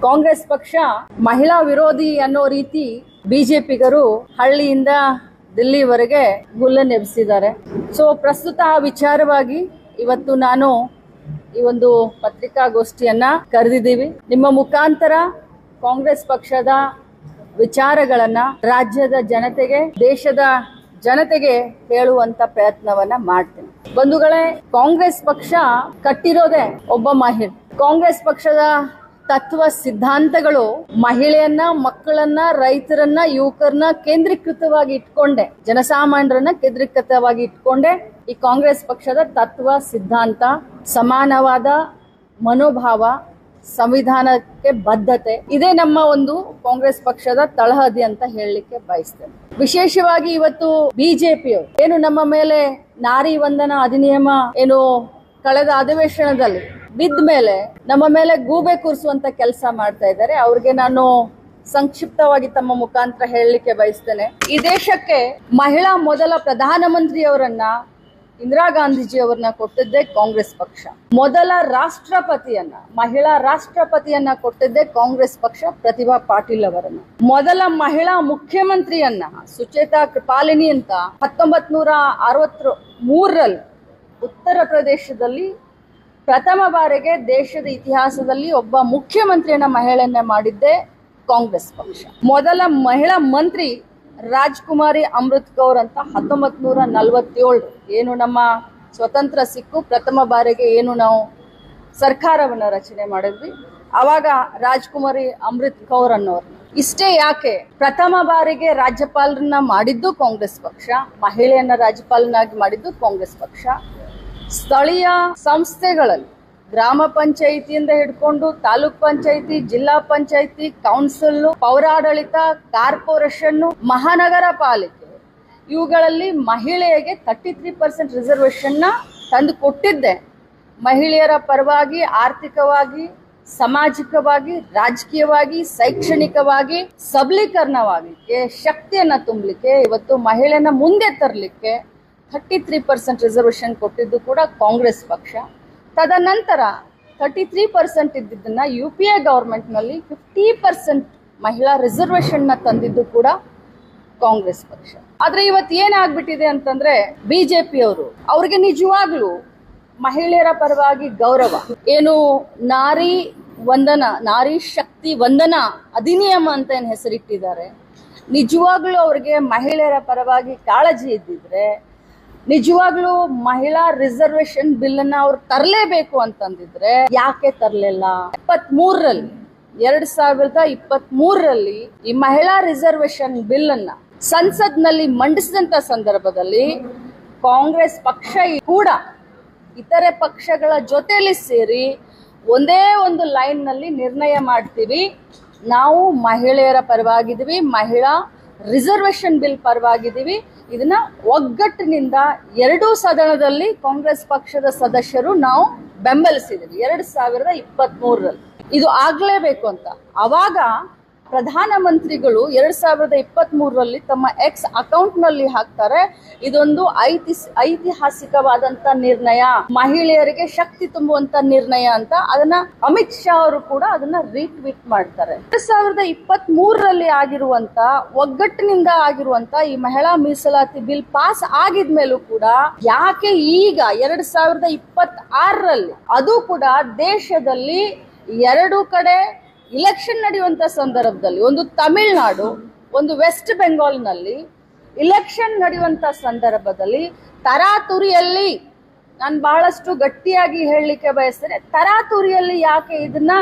ಕಾಂಗ್ರೆಸ್ ಪಕ್ಷ ಮಹಿಳಾ ವಿರೋಧಿ ಅನ್ನೋ ರೀತಿ ಬಿಜೆಪಿಗರು ಹಳ್ಳಿಯಿಂದ ದಿಲ್ಲಿವರೆಗೆ ಗುಲ್ಲನ್ನು ಎಬ್ಬಿಸಿದ್ದಾರೆ. ಸೊ ಪ್ರಸ್ತುತ ವಿಚಾರವಾಗಿ ಇವತ್ತು ನಾನು ಈ ಒಂದು ಪತ್ರಿಕಾಗೋಷ್ಠಿಯನ್ನ ಕರೆದಿದ್ದೀವಿ. ನಿಮ್ಮ ಮುಖಾಂತರ ಕಾಂಗ್ರೆಸ್ ಪಕ್ಷದ ವಿಚಾರಗಳನ್ನ ರಾಜ್ಯದ ಜನತೆಗೆ, ದೇಶದ ಜನತೆಗೆ ಹೇಳುವಂತ ಪ್ರಯತ್ನವನ್ನ ಮಾಡ್ತೀನಿ. ಬಂಧುಗಳೇ, ಕಾಂಗ್ರೆಸ್ ಪಕ್ಷ ಕಟ್ಟಿರೋದೇ ಒಬ್ಬ ಮಹಿಳೆ. ಕಾಂಗ್ರೆಸ್ ಪಕ್ಷದ ತತ್ವ ಸಿದ್ಧಾಂತಗಳು ಮಹಿಳೆಯನ್ನ, ಮಕ್ಕಳನ್ನ, ರೈತರನ್ನ, ಯುವಕರನ್ನ ಕೇಂದ್ರೀಕೃತವಾಗಿ ಇಟ್ಕೊಂಡೆ, ಜನಸಾಮಾನ್ಯರನ್ನ ಕೇಂದ್ರೀಕೃತವಾಗಿ ಇಟ್ಕೊಂಡೆ ಈ ಕಾಂಗ್ರೆಸ್ ಪಕ್ಷದ ತತ್ವ ಸಿದ್ಧಾಂತ, ಸಮಾನವಾದ ಮನೋಭಾವ, ಸಂವಿಧಾನಕ್ಕೆ ಬದ್ಧತೆ, ಇದೇ ನಮ್ಮ ಒಂದು ಕಾಂಗ್ರೆಸ್ ಪಕ್ಷದ ತಳಹದಿ ಅಂತ ಹೇಳಲಿಕ್ಕೆ ಬಯಸ್ತೇನೆ. ವಿಶೇಷವಾಗಿ ಇವತ್ತು ಬಿಜೆಪಿಯವರು ಏನು ನಮ್ಮ ಮೇಲೆ ನಾರಿ ವಂದನಾ ಅಧಿನಿಯಮ ಏನು ಕಳೆದ ಅಧಿವೇಶನದಲ್ಲಿ ಬಿದ್ದ ಮೇಲೆ ನಮ್ಮ ಮೇಲೆ ಗೂಬೆ ಕೂರಿಸುವಂತ ಕೆಲಸ ಮಾಡ್ತಾ ಇದ್ದಾರೆ. ಅವ್ರಿಗೆ ನಾನು ಸಂಕ್ಷಿಪ್ತವಾಗಿ ತಮ್ಮ ಮುಖಾಂತರ ಹೇಳಲಿಕ್ಕೆ ಬಯಸ್ತೇನೆ. ಈ ದೇಶಕ್ಕೆ ಮಹಿಳಾ ಮೊದಲ ಪ್ರಧಾನಮಂತ್ರಿಯವರನ್ನ ಇಂದಿರಾ ಗಾಂಧೀಜಿ ಅವರನ್ನ ಕೊಟ್ಟಿದ್ದೆ ಕಾಂಗ್ರೆಸ್ ಪಕ್ಷ. ಮೊದಲ ರಾಷ್ಟ್ರಪತಿಯನ್ನ, ಮಹಿಳಾ ರಾಷ್ಟ್ರಪತಿಯನ್ನ ಕೊಟ್ಟಿದ್ದೆ ಕಾಂಗ್ರೆಸ್ ಪಕ್ಷ, ಪ್ರತಿಭಾ ಪಾಟೀಲ್ ಅವರನ್ನ. ಮೊದಲ ಮಹಿಳಾ ಮುಖ್ಯಮಂತ್ರಿಯನ್ನ ಸುಚೇತಾ ಕೃಪಾಲಿನಿ ಅಂತ 1963ರಲ್ಲಿ ಉತ್ತರ ಪ್ರದೇಶದಲ್ಲಿ ಪ್ರಥಮ ಬಾರಿಗೆ ದೇಶದ ಇತಿಹಾಸದಲ್ಲಿ ಒಬ್ಬ ಮುಖ್ಯಮಂತ್ರಿಯನ್ನ ಮಹಿಳೆಯನ್ನ ಮಾಡಿದ್ದೆ ಕಾಂಗ್ರೆಸ್ ಪಕ್ಷ. ಮೊದಲ ಮಹಿಳಾ ಮಂತ್ರಿ ರಾಜ್ಕುಮಾರಿ ಅಮೃತ್ ಕೌರ್ ಅಂತ 1947 ಏನು ನಮ್ಮ ಸ್ವತಂತ್ರ ಸಿಕ್ಕು ಪ್ರಥಮ ಬಾರಿಗೆ ಏನು ನಾವು ಸರ್ಕಾರವನ್ನ ರಚನೆ ಮಾಡಿದ್ವಿ, ಅವಾಗ ರಾಜ್ಕುಮಾರಿ ಅಮೃತ್ ಕೌರ್ ಅನ್ನೋರು. ಇಷ್ಟೇ ಯಾಕೆ, ಪ್ರಥಮ ಬಾರಿಗೆ ರಾಜ್ಯಪಾಲರನ್ನ ಮಾಡಿದ್ದು ಕಾಂಗ್ರೆಸ್ ಪಕ್ಷ, ಮಹಿಳೆಯನ್ನ ರಾಜ್ಯಪಾಲನಾಗಿ ಮಾಡಿದ್ದು ಕಾಂಗ್ರೆಸ್ ಪಕ್ಷ. ಸ್ಥಳೀಯ ಸಂಸ್ಥೆಗಳಲ್ಲಿ ಗ್ರಾಮ ಪಂಚಾಯಿತಿಯಿಂದ ಹಿಡ್ಕೊಂಡು ತಾಲೂಕ್ ಪಂಚಾಯಿತಿ, ಜಿಲ್ಲಾ ಪಂಚಾಯಿತಿ, ಕೌನ್ಸಿಲ್, ಪೌರಾಡಳಿತ, ಕಾರ್ಪೊರೇಷನ್, ಮಹಾನಗರ ಪಾಲಿಕೆ, ಇವುಗಳಲ್ಲಿ ಮಹಿಳೆಯರಿಗೆ 33% ರಿಸರ್ವೇಶನ್ ನ ತಂದು ಕೊಟ್ಟಿದ್ದೆ. ಮಹಿಳೆಯರ ಪರವಾಗಿ ಆರ್ಥಿಕವಾಗಿ, ಸಾಮಾಜಿಕವಾಗಿ, ರಾಜಕೀಯವಾಗಿ, ಶೈಕ್ಷಣಿಕವಾಗಿ ಸಬಲೀಕರಣವಾಗಲಿಕ್ಕೆ, ಶಕ್ತಿಯನ್ನ ತುಂಬಲಿಕ್ಕೆ, ಇವತ್ತು ಮಹಿಳೆಯನ್ನ ಮುಂದೆ ತರಲಿಕ್ಕೆ 33% ರಿಸರ್ವೇಶನ್ ಕೊಟ್ಟಿದ್ದು ಕೂಡ ಕಾಂಗ್ರೆಸ್ ಪಕ್ಷ. ತದನಂತರ 33% ಇದ್ದಿದ್ದನ್ನ UPA ಗವರ್ಮೆಂಟ್ ನಲ್ಲಿ 50% ಮಹಿಳಾ ರಿಸರ್ವೇಶನ್ ನ ತಂದಿದ್ದು ಕೂಡ ಕಾಂಗ್ರೆಸ್ ಪಕ್ಷ. ಆದ್ರೆ ಇವತ್ತು ಏನಾಗ್ಬಿಟ್ಟಿದೆ ಅಂತಂದ್ರೆ, ಬಿಜೆಪಿಯವರು ಅವ್ರಿಗೆ ನಿಜವಾಗ್ಲೂ ಮಹಿಳೆಯರ ಪರವಾಗಿ ಗೌರವ, ಏನು ನಾರಿ ವಂದನಾ, ನಾರಿ ಶಕ್ತಿ ವಂದನಾ ಅಧಿನಿಯಮ ಅಂತ ಏನ್ ಹೆಸರಿಟ್ಟಿದ್ದಾರೆ, ನಿಜವಾಗ್ಲೂ ಅವ್ರಿಗೆ ಮಹಿಳೆಯರ ಪರವಾಗಿ ಕಾಳಜಿ ಇದ್ದಿದ್ರೆ ನಿಜವಾಗ್ಲೂ ಮಹಿಳಾ ರಿಸರ್ವೇಶನ್ ಬಿಲ್ ಅನ್ನ ಅವ್ರು ತರಲೇಬೇಕು ಅಂತಂದಿದ್ರೆ ಯಾಕೆ ತರಲಿಲ್ಲ? 2023ರಲ್ಲಿ ಈ ಮಹಿಳಾ ರಿಸರ್ವೇಶನ್ ಬಿಲ್ ಅನ್ನ ಸಂಸತ್ನಲ್ಲಿ ಮಂಡಿಸಿದಂತ ಸಂದರ್ಭದಲ್ಲಿ ಕಾಂಗ್ರೆಸ್ ಪಕ್ಷ ಕೂಡ ಇತರೆ ಪಕ್ಷಗಳ ಜೊತೆಲಿ ಸೇರಿ ಒಂದೇ ಒಂದು ಲೈನ್ ನಲ್ಲಿ ನಿರ್ಣಯ ಮಾಡ್ತೀವಿ, ನಾವು ಮಹಿಳೆಯರ ಪರವಾಗಿದ್ದೀವಿ, ಮಹಿಳಾ ರಿಸರ್ವೇಶನ್ ಬಿಲ್ ಪರವಾಗಿದ್ದೀವಿ. ಇದನ್ನ ಒಗ್ಗಟ್ಟಿನಿಂದ ಎರಡೂ ಸದನದಲ್ಲಿ ಕಾಂಗ್ರೆಸ್ ಪಕ್ಷದ ಸದಸ್ಯರು ನಾವು ಬೆಂಬಲಿಸಿದ್ದೀವಿ 2023ರಲ್ಲಿ. ಇದು ಆಗ್ಲೇಬೇಕು ಅಂತ ಅವಾಗ ಪ್ರಧಾನಮಂತ್ರಿಗಳು 2023ರಲ್ಲಿ ತಮ್ಮ ಎಕ್ಸ್ ಅಕೌಂಟ್ ನಲ್ಲಿ ಹಾಕ್ತಾರೆ, ಇದೊಂದು ಐತಿಹಾಸಿಕವಾದಂತ ನಿರ್ಣಯ, ಮಹಿಳೆಯರಿಗೆ ಶಕ್ತಿ ತುಂಬುವಂತ ನಿರ್ಣಯ ಅಂತ. ಅದನ್ನ ಅಮಿತ್ ಶಾ ಅವರು ಕೂಡ ಅದನ್ನ ರೀಟ್ವೀಟ್ ಮಾಡ್ತಾರೆ. 2023ರಲ್ಲಿ ಆಗಿರುವಂತ ಒಗ್ಗಟ್ಟಿನಿಂದ ಆಗಿರುವಂತ ಈ ಮಹಿಳಾ ಮೀಸಲಾತಿ ಬಿಲ್ ಪಾಸ್ ಆಗಿದ್ಮೇಲೂ ಕೂಡ ಯಾಕೆ ಈಗ 2026ರಲ್ಲಿ ಅದು ಕೂಡ ದೇಶದಲ್ಲಿ ಎರಡು ಕಡೆ ಇಲೆಕ್ಷನ್ ನಡೆಯುವಂತ ಸಂದರ್ಭದಲ್ಲಿ, ಒಂದು ತಮಿಳುನಾಡು, ಒಂದು ವೆಸ್ಟ್ ಬೆಂಗಾಲ್ ನಲ್ಲಿ ಇಲೆಕ್ಷನ್ ನಡೆಯುವಂತ ಸಂದರ್ಭದಲ್ಲಿ ತರಾತುರಿಯಲ್ಲಿ, ನಾನು ಬಹಳಷ್ಟು ಗಟ್ಟಿಯಾಗಿ ಹೇಳಲಿಕ್ಕೆ ಬಯಸ್ತೇನೆ, ತರಾತುರಿಯಲ್ಲಿ ಯಾಕೆ ಇದನ್ನ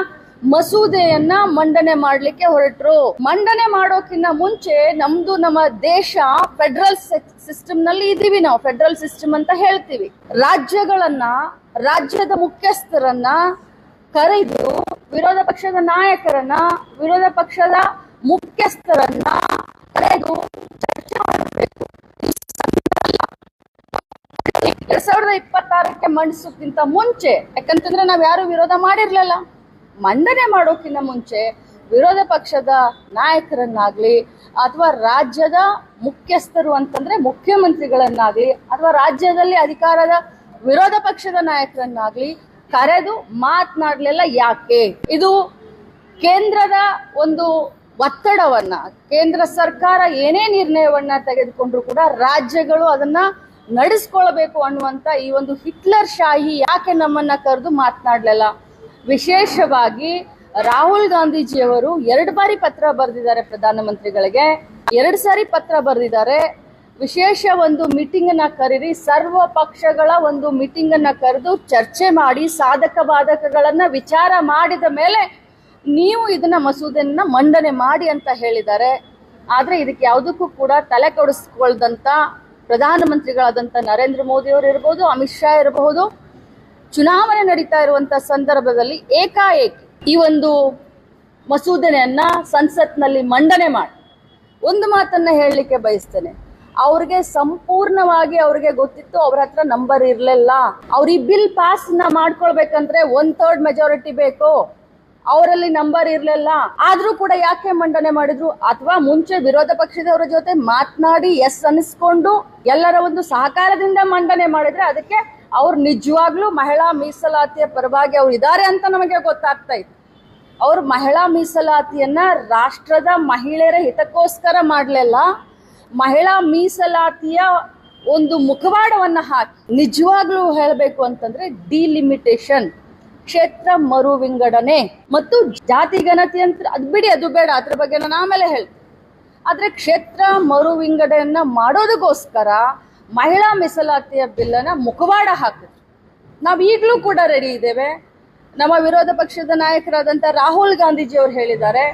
ಮಸೂದೆಯನ್ನ ಮಂಡನೆ ಮಾಡ್ಲಿಕ್ಕೆ ಹೊರಟರು? ಮಂಡನೆ ಮಾಡೋಕ್ಕಿಂತ ಮುಂಚೆ ನಮ್ಮ ದೇಶ ಫೆಡರಲ್ ಸಿಸ್ಟಮ್ ನಲ್ಲಿ ಇದೀವಿ, ನಾವು ಫೆಡರಲ್ ಸಿಸ್ಟಮ್ ಅಂತ ಹೇಳ್ತೀವಿ. ರಾಜ್ಯದ ಮುಖ್ಯಸ್ಥರನ್ನ ಕರೆದು ವಿರೋಧ ಪಕ್ಷದ ನಾಯಕರನ್ನ, ವಿರೋಧ ಪಕ್ಷದ ಮುಖ್ಯಸ್ಥರನ್ನ ಕರೆದು ಚರ್ಚೆ ಮಾಡಬೇಕು. 2026ಕ್ಕೆ ಮಂಡಿಸೋಕ್ಕಿಂತ ಮುಂಚೆ, ಯಾಕಂತಂದ್ರೆ ನಾವ್ ಯಾರು ವಿರೋಧ ಮಾಡಿರ್ಲಿಲ್ಲ, ಮಂಡನೆ ಮಾಡೋಕ್ಕಿಂತ ಮುಂಚೆ ವಿರೋಧ ಪಕ್ಷದ ನಾಯಕರನ್ನಾಗ್ಲಿ ಅಥವಾ ರಾಜ್ಯದ ಮುಖ್ಯಸ್ಥರು ಅಂತಂದ್ರೆ ಮುಖ್ಯಮಂತ್ರಿಗಳನ್ನಾಗ್ಲಿ ಅಥವಾ ರಾಜ್ಯದಲ್ಲಿ ಅಧಿಕಾರದ ವಿರೋಧ ಪಕ್ಷದ ನಾಯಕರನ್ನಾಗ್ಲಿ ಕರೆದು ಮಾತನಾಡ್ಲಿಲ್ಲ. ಯಾಕೆ? ಇದು ಕೇಂದ್ರದ ಒಂದು ಒತ್ತಡವನ್ನ, ಕೇಂದ್ರ ಸರ್ಕಾರ ಏನೇ ನಿರ್ಣಯವನ್ನ ತೆಗೆದುಕೊಂಡ್ರು ಕೂಡ ರಾಜ್ಯಗಳು ಅದನ್ನ ನಡೆಸ್ಕೊಳ್ಬೇಕು ಅನ್ನುವಂತ ಈ ಒಂದು ಹಿಟ್ಲರ್ ಶಾಹಿ ಯಾಕೆ ನಮ್ಮನ್ನ ಕರೆದು ಮಾತನಾಡ್ಲಿಲ್ಲ? ವಿಶೇಷವಾಗಿ ರಾಹುಲ್ ಗಾಂಧೀಜಿಯವರು 2 ಬಾರಿ ಪತ್ರ ಬರೆದಿದ್ದಾರೆ ಪ್ರಧಾನಮಂತ್ರಿಗಳಿಗೆ, 2 ಸಾರಿ ಪತ್ರ ಬರೆದಿದ್ದಾರೆ. ವಿಶೇಷ ಒಂದು ಮೀಟಿಂಗ್ ಅನ್ನ ಕರೀರಿ, ಸರ್ವ ಪಕ್ಷಗಳ ಒಂದು ಮೀಟಿಂಗ್ ಅನ್ನ ಕರೆದು ಚರ್ಚೆ ಮಾಡಿ ಸಾಧಕ ಬಾಧಕಗಳನ್ನ ವಿಚಾರ ಮಾಡಿದ ಮೇಲೆ ನೀವು ಇದನ್ನ ಮಸೂದೆಯನ್ನ ಮಂಡನೆ ಮಾಡಿ ಅಂತ ಹೇಳಿದ್ದಾರೆ. ಆದ್ರೆ ಇದಕ್ಕೆ ಯಾವುದಕ್ಕೂ ಕೂಡ ತಲೆ ಕೆಡಿಸ್ಕೊಳ್ದಂತ ಪ್ರಧಾನಮಂತ್ರಿಗಳಾದಂಥ ನರೇಂದ್ರ ಮೋದಿ ಅವರು ಇರಬಹುದು, ಅಮಿತ್ ಶಾ ಇರಬಹುದು, ಚುನಾವಣೆ ನಡೀತಾ ಇರುವಂತ ಸಂದರ್ಭದಲ್ಲಿ ಏಕಾಏಕಿ ಈ ಒಂದು ಮಸೂದೆಯನ್ನ ಸಂಸತ್ನಲ್ಲಿ ಮಂಡನೆ ಮಾಡಿ ಒಂದು ಮಾತನ್ನ ಹೇಳಲಿಕ್ಕೆ ಬಯಸ್ತೇನೆ. ಅವ್ರಿಗೆ ಸಂಪೂರ್ಣವಾಗಿ ಅವ್ರಿಗೆ ಗೊತ್ತಿತ್ತು, ಅವ್ರ ಹತ್ರ ನಂಬರ್ ಇರ್ಲಿಲ್ಲ. ಅವ್ರ ಈ ಬಿಲ್ ಪಾಸ್ ಮಾಡ್ಕೊಳ್ಬೇಕಂದ್ರೆ 1/3 ಮೆಜಾರಿಟಿ ಬೇಕು, ಅವರಲ್ಲಿ ನಂಬರ್ ಇರ್ಲಿಲ್ಲ. ಆದ್ರೂ ಕೂಡ ಯಾಕೆ ಮಂಡನೆ ಮಾಡಿದ್ರು? ಅಥವಾ ಮುಂಚೆ ವಿರೋಧ ಪಕ್ಷದವರ ಜೊತೆ ಮಾತನಾಡಿ ಎಸ್ ಅನಿಸ್ಕೊಂಡು ಎಲ್ಲರ ಒಂದು ಸಹಕಾರದಿಂದ ಮಂಡನೆ ಮಾಡಿದ್ರೆ ಅದಕ್ಕೆ ಅವ್ರು ನಿಜವಾಗ್ಲೂ ಮಹಿಳಾ ಮೀಸಲಾತಿಯ ಪರವಾಗಿ ಅವ್ರು ಇದ್ದಾರೆ ಅಂತ ನಮಗೆ ಗೊತ್ತಾಗ್ತಾ ಇತ್ತು. ಅವ್ರು ಮಹಿಳಾ ಮೀಸಲಾತಿಯನ್ನ ರಾಷ್ಟ್ರದ ಮಹಿಳೆಯರ ಹಿತಕ್ಕೋಸ್ಕರ ಮಾಡಲಿಲ್ಲ, ಮಹಿಳಾ ಮೀಸಲಾತಿಯ ಒಂದು ಮುಖವಾಡವನ್ನ ಹಾಕಿ ನಿಜವಾಗ್ಲೂ ಹೇಳಬೇಕು ಅಂತಂದ್ರೆ ಡಿಲಿಮಿಟೇಷನ್, ಕ್ಷೇತ್ರ ಮರು ವಿಂಗಡಣೆ ಮತ್ತು ಜಾತಿ ಗಣತಿ ಅಂತ ಅದು ಬಿಡಿ, ಅದು ಬೇಡ, ಅದ್ರ ಬಗ್ಗೆ ನಾನು ಆಮೇಲೆ ಹೇಳ್ತೀನಿ. ಆದ್ರೆ ಕ್ಷೇತ್ರ ಮರು ವಿಂಗಡಣೆಯನ್ನ ಮಾಡೋದಕ್ಕೋಸ್ಕರ ಮಹಿಳಾ ಮೀಸಲಾತಿಯ ಬಿಲ್ಲನ್ನ ಮುಖವಾಡ ಹಾಕಿದ್ರು. ನಾವು ಈಗಲೂ ಕೂಡ ರೆಡಿ ಇದ್ದೇವೆ. ನಮ್ಮ ವಿರೋಧ ಪಕ್ಷದ ನಾಯಕರಾದಂಥ ರಾಹುಲ್ ಗಾಂಧೀಜಿ ಅವರು ಹೇಳಿದ್ದಾರೆ,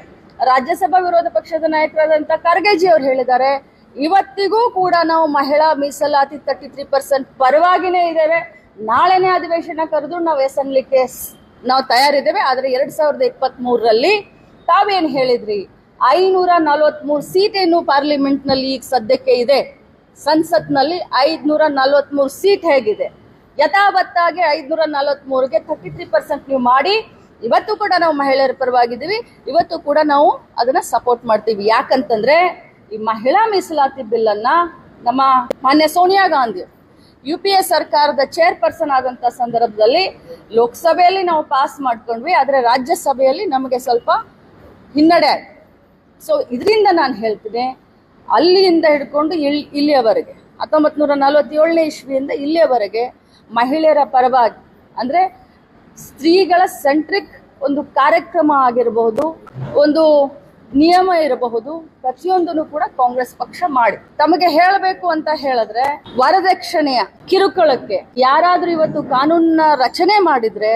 ರಾಜ್ಯಸಭಾ ವಿರೋಧ ಪಕ್ಷದ ನಾಯಕರಾದಂಥ ಖರ್ಗೆಜಿ ಅವರು ಹೇಳಿದ್ದಾರೆ, ಇವತ್ತಿಗೂ ಕೂಡ ನಾವು ಮಹಿಳಾ ಮೀಸಲಾತಿ 33% ಪರವಾಗಿನೇ ಇದ್ದೇವೆ. ನಾಳೆನೇ ಅಧಿವೇಶನ ಕರೆದು ನಾವು ಎಸ್ ಅನ್ಲಿಕ್ಕೆ ನಾವು ತಯಾರಿದ್ದೇವೆ. ಆದರೆ 2023ರಲ್ಲಿ ತಾವೇನು ಹೇಳಿದ್ರಿ, 543 ಸೀಟ್ ಏನು ಪಾರ್ಲಿಮೆಂಟ್ ನಲ್ಲಿ ಈಗ ಸದ್ಯಕ್ಕೆ ಇದೆ, ಸಂಸತ್ನಲ್ಲಿ 543 ಸೀಟ್ ಹೇಗಿದೆ, ಯಥಾವತ್ತಾಗಿ 543ಗೆ 33% ನೀವು ಮಾಡಿ. ಇವತ್ತು ಕೂಡ ನಾವು ಮಹಿಳೆಯರ ಪರವಾಗಿದ್ದೀವಿ, ಇವತ್ತು ಕೂಡ ನಾವು ಅದನ್ನ ಸಪೋರ್ಟ್ ಮಾಡ್ತೀವಿ. ಯಾಕಂತಂದ್ರೆ ಈ ಮಹಿಳಾ ಮೀಸಲಾತಿ ಬಿಲ್ ಅನ್ನ ನಮ್ಮ ಮಾನ್ಯ ಸೋನಿಯಾ ಗಾಂಧಿ UPA ಸರ್ಕಾರದ ಚೇರ್ಪರ್ಸನ್ ಆದಂತ ಸಂದರ್ಭದಲ್ಲಿ ಲೋಕಸಭೆಯಲ್ಲಿ ನಾವು ಪಾಸ್ ಮಾಡ್ಕೊಂಡ್ವಿ, ಆದ್ರೆ ರಾಜ್ಯಸಭೆಯಲ್ಲಿ ನಮಗೆ ಸ್ವಲ್ಪ ಹಿನ್ನಡೆ ಆಯ್ತು. ಸೊ ಇದರಿಂದ ನಾನು ಹೇಳ್ತೀನಿ, ಅಲ್ಲಿಂದ ಹಿಡ್ಕೊಂಡು ಇಲ್ಲಿಯವರೆಗೆ 1947ನೇ ಇಸ್ವಿಯಿಂದ ಇಲ್ಲಿಯವರೆಗೆ ಮಹಿಳೆಯರ ಪರವಾಗಿ ಅಂದ್ರೆ ಸ್ತ್ರೀಗಳ ಸೆಂಟ್ರಿಕ್ ಒಂದು ಕಾರ್ಯಕ್ರಮ ಆಗಿರಬಹುದು, ಒಂದು ನಿಯಮ ಇರಬಹುದು, ಪ್ರತಿಯೊಂದನ್ನು ಕೂಡ ಕಾಂಗ್ರೆಸ್ ಪಕ್ಷ ಮಾಡಿ. ತಮಗೆ ಹೇಳಬೇಕು ಅಂತ ಹೇಳಿದ್ರೆ ವರದಕ್ಷಿಣೆಯ ಕಿರುಕುಳಕ್ಕೆ ಯಾರಾದ್ರೂ ಇವತ್ತು ಕಾನೂನನ್ನ ರಚನೆ ಮಾಡಿದ್ರೆ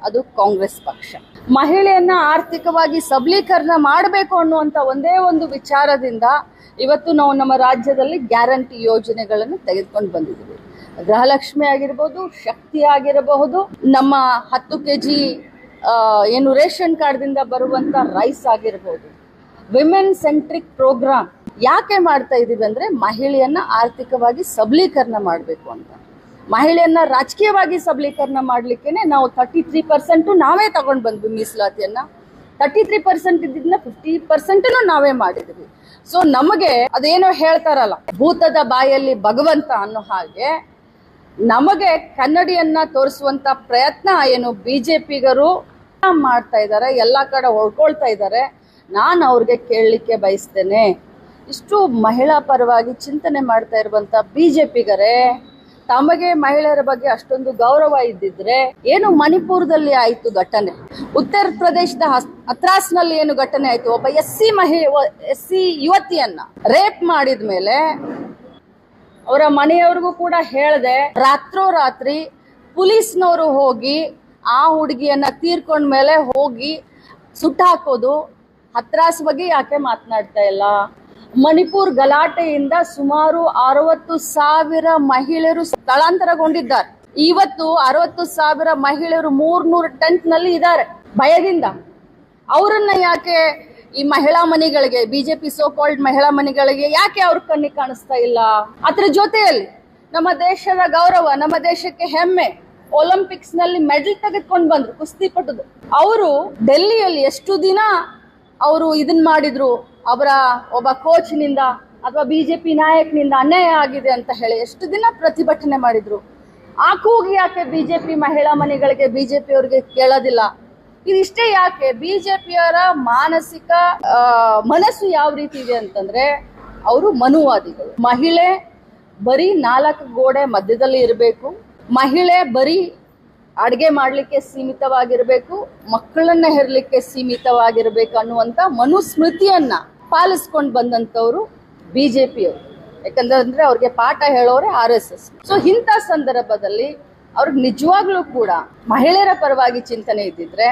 ಅದು ಕಾಂಗ್ರೆಸ್ ಪಕ್ಷ. ಮಹಿಳೆಯನ್ನ ಆರ್ಥಿಕವಾಗಿ ಸಬಲೀಕರಣ ಮಾಡಬೇಕು ಅನ್ನುವಂತ ಒಂದೇ ಒಂದು ವಿಚಾರದಿಂದ ಇವತ್ತು ನಾವು ನಮ್ಮ ರಾಜ್ಯದಲ್ಲಿ ಗ್ಯಾರಂಟಿ ಯೋಜನೆಗಳನ್ನು ತೆಗೆದುಕೊಂಡು ಬಂದಿದ್ದೀವಿ. ಗೃಹಲಕ್ಷ್ಮಿ ಆಗಿರಬಹುದು, ಶಕ್ತಿ ಆಗಿರಬಹುದು, ನಮ್ಮ 10 kg ಏನು ರೇಷನ್ ಕಾರ್ಡ್ದಿಂದ ಬರುವಂತ ರೈಸ್ ಆಗಿರಬಹುದು, ವಿಮೆನ್ ಸೆಂಟ್ರಿಕ್ ಪ್ರೋಗ್ರಾಮ್ ಯಾಕೆ ಮಾಡ್ತಾ ಇದೀವಿ ಅಂದ್ರೆ ಮಹಿಳೆಯನ್ನ ಆರ್ಥಿಕವಾಗಿ ಸಬಲೀಕರಣ ಮಾಡಬೇಕು ಅಂತ. ಮಹಿಳೆಯನ್ನ ರಾಜಕೀಯವಾಗಿ ಸಬಲೀಕರಣ ಮಾಡ್ಲಿಕ್ಕೇನೆ ನಾವು 33% ನಾವೇ ತಗೊಂಡ್ ಬಂದ್ವಿ ಮೀಸಲಾತಿಯನ್ನ. 33% ಇದ್ದಿದ್ದನ್ನ 50% ನಾವೇ ಮಾಡಿದ್ವಿ. ಸೊ ನಮಗೆ ಅದೇನೋ ಹೇಳ್ತಾರಲ್ಲ, ಭೂತದ ಬಾಯಲ್ಲಿ ಭಗವಂತ ಅನ್ನೋ ಹಾಗೆ ನಮಗೆ ಕನ್ನಡಿಯನ್ನ ತೋರಿಸುವಂತ ಪ್ರಯತ್ನ ಏನು ಬಿಜೆಪಿಗರು ಮಾಡ್ತಾ ಇದ್ದಾರೆ, ಎಲ್ಲಾ ಕಡೆ ಹೊಡ್ಕೊಳ್ತಾ ಇದ್ದಾರೆ. ನಾನು ಅವ್ರಿಗೆ ಕೇಳಲಿಕ್ಕೆ ಬಯಸ್ತೇನೆ, ಇಷ್ಟು ಮಹಿಳಾ ಪರವಾಗಿ ಚಿಂತನೆ ಮಾಡ್ತಾ ಇರುವಂತ ಬಿಜೆಪಿಗರೇ, ತಮಗೆ ಮಹಿಳೆಯರ ಬಗ್ಗೆ ಅಷ್ಟೊಂದು ಗೌರವ ಇದ್ದಿದ್ರೆ ಏನು ಮಣಿಪುರದಲ್ಲಿ ಆಯ್ತು ಘಟನೆ, ಉತ್ತರ ಪ್ರದೇಶದ ಹತ್ರಾಸ್ನಲ್ಲಿ ಏನು ಘಟನೆ ಆಯ್ತು, ಒಬ್ಬ ಎಸ್ಸಿ ಯುವತಿಯನ್ನ ರೇಪ್ ಮಾಡಿದ ಮೇಲೆ ಅವರ ಮನೆಯವ್ರಿಗೂ ಕೂಡ ಹೇಳ್ದೆ, ರಾತ್ರೋರಾತ್ರಿ ಪೊಲೀಸ್ನವರು ಹೋಗಿ ಆ ಹುಡುಗಿಯನ್ನ ತೀರ್ಕೊಂಡ ಮೇಲೆ ಹೋಗಿ ಸುಟ್ಟು ಹಾಕೋದು. ಹತ್ರಾಸ್ ಬಗ್ಗೆ ಯಾಕೆ ಮಾತನಾಡ್ತಾ ಇಲ್ಲ? ಮಣಿಪುರ್ ಗಲಾಟೆಯಿಂದ ಸುಮಾರು 60,000 ಮಹಿಳೆಯರು ಸ್ಥಳಾಂತರಗೊಂಡಿದ್ದಾರೆ. ಇವತ್ತು 60,000 ಮಹಿಳೆಯರು 300 ಟೆಂಟ್ ನಲ್ಲಿ ಇದ್ದಾರೆ ಭಯದಿಂದ. ಅವರನ್ನ ಯಾಕೆ ಈ ಮಹಿಳಾ ಮನೆಗಳಿಗೆ, ಬಿಜೆಪಿ ಸೋ ಕಾಲ್ಡ್ ಮಹಿಳಾ ಮನೆಗಳಿಗೆ ಯಾಕೆ ಅವ್ರ ಕಣ್ಣಿಗೆ ಕಾಣಿಸ್ತಾ ಇಲ್ಲ? ಅದ್ರ ಜೊತೆಯಲ್ಲಿ ನಮ್ಮ ದೇಶದ ಗೌರವ, ನಮ್ಮ ದೇಶಕ್ಕೆ ಹೆಮ್ಮೆ, ಒಲಿಂಪಿಕ್ಸ್ ನಲ್ಲಿ ಮೆಡಲ್ ತೆಗೆದುಕೊಂಡು ಬಂದ್ರು ಕುಸ್ತಿಪಟುದು. ಅವರು ಡೆಲ್ಲಿಯಲ್ಲಿ ಎಷ್ಟು ದಿನ ಅವರು ಇದನ್ ಮಾಡಿದ್ರು, ಅವರ ಒಬ್ಬ ಕೋಚ್ನಿಂದ ಅಥವಾ ಬಿಜೆಪಿ ನಾಯಕನಿಂದ ಅನ್ಯಾಯ ಆಗಿದೆ ಅಂತ ಹೇಳಿ ಎಷ್ಟು ದಿನ ಪ್ರತಿಭಟನೆ ಮಾಡಿದ್ರು. ಆ ಕೂಗಿ ಯಾಕೆ ಬಿಜೆಪಿ ಮಹಿಳಾ ಮನೆಗಳಿಗೆ ಬಿಜೆಪಿ ಅವರಿಗೆ ಕೇಳೋದಿಲ್ಲ? ಇದಿಷ್ಟೇ ಯಾಕೆ, ಬಿಜೆಪಿಯವರ ಮಾನಸಿಕ ಮನಸ್ಸು ಯಾವ ರೀತಿ ಇದೆ ಅಂತಂದ್ರೆ, ಅವರು ಮನುವಾದಿಗಳು. ಮಹಿಳೆ ಬರೀ 4 ಗೋಡೆ ಮಧ್ಯದಲ್ಲಿ ಇರಬೇಕು, ಮಹಿಳೆ ಬರೀ ಅಡುಗೆ ಮಾಡಲಿಕ್ಕೆ ಸೀಮಿತವಾಗಿರಬೇಕು, ಮಕ್ಕಳನ್ನ ಹೆರಲಿಕ್ಕೆ ಸೀಮಿತವಾಗಿರಬೇಕು ಅನ್ನುವಂಥ ಮನುಸ್ಮೃತಿಯನ್ನ ಪಾಲಿಸ್ಕೊಂಡು ಬಂದಂಥವ್ರು ಬಿಜೆಪಿಯವರು. ಯಾಕಂದ್ರೆ ಅವ್ರಿಗೆ ಪಾಠ ಹೇಳೋರೆ RSS. ಸೊ ಇಂಥ ಸಂದರ್ಭದಲ್ಲಿ ಅವ್ರಿಗೆ ನಿಜವಾಗ್ಲೂ ಕೂಡ ಮಹಿಳೆಯರ ಪರವಾಗಿ ಚಿಂತನೆ ಇದ್ದಿದ್ರೆ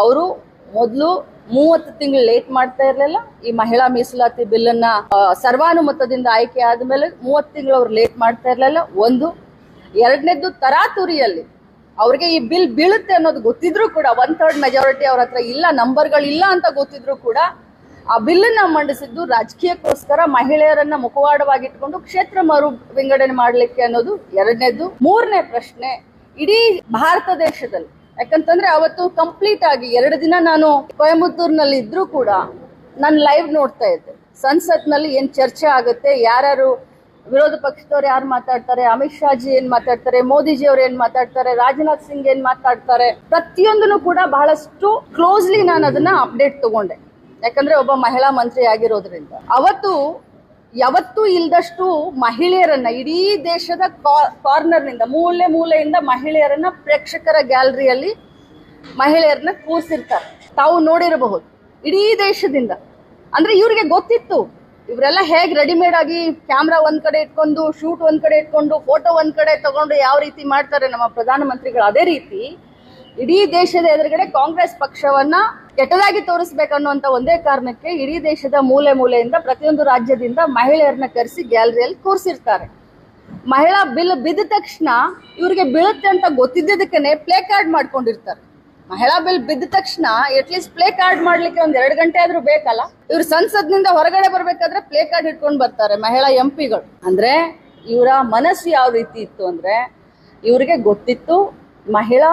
ಅವರು ಮೊದಲು 30 ತಿಂಗಳು ಲೇಟ್ ಮಾಡ್ತಾ ಇರಲಿಲ್ಲ. ಈ ಮಹಿಳಾ ಮೀಸಲಾತಿ ಬಿಲ್ಲನ್ನ ಸರ್ವಾನುಮತದಿಂದ ಆಯ್ಕೆ ಆದ್ಮೇಲೆ 30 ತಿಂಗಳು ಅವ್ರು ಲೇಟ್ ಮಾಡ್ತಾ ಇರಲಿಲ್ಲ. ಒಂದು. ಎರಡನೇದ್ದು, ತರಾತುರಿಯಲ್ಲಿ ಅವ್ರಿಗೆ ಈ ಬಿಲ್ ಬೀಳುತ್ತೆ ಅನ್ನೋದು ಗೊತ್ತಿದ್ರು ಕೂಡ 1/3 ಮೆಜಾರಿಟಿ ಅವ್ರ ಹತ್ರ ಇಲ್ಲ, ನಂಬರ್ಗಳಿಲ್ಲ ಅಂತ ಗೊತ್ತಿದ್ರು ಕೂಡ ಆ ಬಿಲ್ಲನ್ನ ಮಂಡಿಸಿದ್ದು ರಾಜಕೀಯಕ್ಕೋಸ್ಕರ, ಮಹಿಳೆಯರನ್ನ ಮುಖವಾಡವಾಗಿಟ್ಕೊಂಡು ಕ್ಷೇತ್ರ ಮರು ವಿಂಗಡಣೆ ಮಾಡ್ಲಿಕ್ಕೆ ಅನ್ನೋದು ಎರಡನೇದು. ಮೂರನೇ ಪ್ರಶ್ನೆ, ಇಡೀ ಭಾರತ ದೇಶದಲ್ಲಿ, ಯಾಕಂತಂದ್ರೆ ಅವತ್ತು ಕಂಪ್ಲೀಟ್ ಆಗಿ 2 ದಿನ ನಾನು ಕೊಯಮತ್ತೂರ್ನಲ್ಲಿ ಇದ್ರೂ ಕೂಡ ನಾನು ಲೈವ್ ನೋಡ್ತಾ ಇದ್ದೆ. ಸಂಸತ್ನಲ್ಲಿ ಏನ್ ಚರ್ಚೆ ಆಗುತ್ತೆ, ಯಾರ್ಯಾರು ವಿರೋಧ ಪಕ್ಷದವ್ರು ಯಾರು ಮಾತಾಡ್ತಾರೆ, ಅಮಿತ್ ಶಾ ಜಿ ಏನ್ ಮಾತಾಡ್ತಾರೆ, ಮೋದಿಜಿ ಅವ್ರು ಏನ್ ಮಾತಾಡ್ತಾರೆ, ರಾಜನಾಥ್ ಸಿಂಗ್ ಏನ್ ಮಾತಾಡ್ತಾರೆ, ಪ್ರತಿಯೊಂದನ್ನು ಕೂಡ ಬಹಳಷ್ಟು ಕ್ಲೋಸ್ಲಿ ನಾನು ಅದನ್ನ ಅಪ್ಡೇಟ್ ತಗೊಂಡೆ. ಯಾಕಂದ್ರೆ ಒಬ್ಬ ಮಹಿಳಾ ಮಂತ್ರಿ ಆಗಿರೋದ್ರಿಂದ ಅವತ್ತು ಯಾವತ್ತೂ ಇಲ್ದಷ್ಟು ಮಹಿಳೆಯರನ್ನ ಇಡೀ ದೇಶದ ಕಾರ್ನರ್ನಿಂದ, ಮೂಲೆಯಿಂದ ಮಹಿಳೆಯರನ್ನ ಪ್ರೇಕ್ಷಕರ ಗ್ಯಾಲರಿಯಲ್ಲಿ ಮಹಿಳೆಯರನ್ನ ಕೂರಿಸಿರ್ತಾರೆ. ತಾವು ನೋಡಿರಬಹುದು ಇಡೀ ದೇಶದಿಂದ. ಅಂದ್ರೆ ಇವ್ರಿಗೆ ಗೊತ್ತಿತ್ತು ಇವರೆಲ್ಲ ಹೇಗೆ ರೆಡಿಮೇಡ್ ಆಗಿ ಕ್ಯಾಮ್ರಾ ಒಂದ್ ಕಡೆ ಇಟ್ಕೊಂಡು, ಶೂಟ್ ಒಂದ್ ಕಡೆ ಇಟ್ಕೊಂಡು, ಫೋಟೋ ಒಂದ್ ಕಡೆ ತಗೊಂಡು ಯಾವ ರೀತಿ ಮಾಡ್ತಾರೆ ನಮ್ಮ ಪ್ರಧಾನಮಂತ್ರಿಗಳು. ಅದೇ ರೀತಿ ಇಡೀ ದೇಶದ ಎದುರುಗಡೆ ಕಾಂಗ್ರೆಸ್ ಪಕ್ಷವನ್ನ ಕೆಟ್ಟದಾಗಿ ತೋರಿಸ್ಬೇಕನ್ನುವಂತ ಒಂದೇ ಕಾರಣಕ್ಕೆ ಇಡೀ ದೇಶದ ಮೂಲೆಯಿಂದ ಪ್ರತಿಯೊಂದು ರಾಜ್ಯದಿಂದ ಮಹಿಳೆಯರನ್ನ ಕರೆಸಿ ಗ್ಯಾಲರಿಯಲ್ಲಿ ಕೂರಿಸಿರ್ತಾರೆ. ಮಹಿಳಾ ಬಿಲ್ ಬಿದ್ದ ತಕ್ಷಣ ಇವ್ರಿಗೆ ಬೀಳುತ್ತೆ ಅಂತ ಗೊತ್ತಿದ್ದದಕ್ಕೇನೆ ಪ್ಲೇ ಕಾರ್ಡ್ ಮಾಡ್ಕೊಂಡಿರ್ತಾರೆ. ಮಹಿಳಾ ಬಿಲ್ ಬಿದ್ದ ತಕ್ಷಣ ಅಟ್ಲೀಸ್ಟ್ ಪ್ಲೇ ಕಾರ್ಡ್ ಮಾಡ್ಲಿಕ್ಕೆ 1-2 ಗಂಟೆ ಆದ್ರೂ ಬೇಕಲ್ಲ. ಇವ್ರು ಸಂಸತ್ನಿಂದ ಹೊರಗಡೆ ಬರ್ಬೇಕಾದ್ರೆ ಪ್ಲೇ ಕಾರ್ಡ್ ಇಟ್ಕೊಂಡು ಬರ್ತಾರೆ ಮಹಿಳಾ MP-ಗಳು. ಅಂದ್ರೆ ಇವರ ಮನಸ್ಸು ಯಾವ ರೀತಿ ಇತ್ತು ಅಂದ್ರೆ, ಇವ್ರಿಗೆ ಗೊತ್ತಿತ್ತು ಮಹಿಳಾ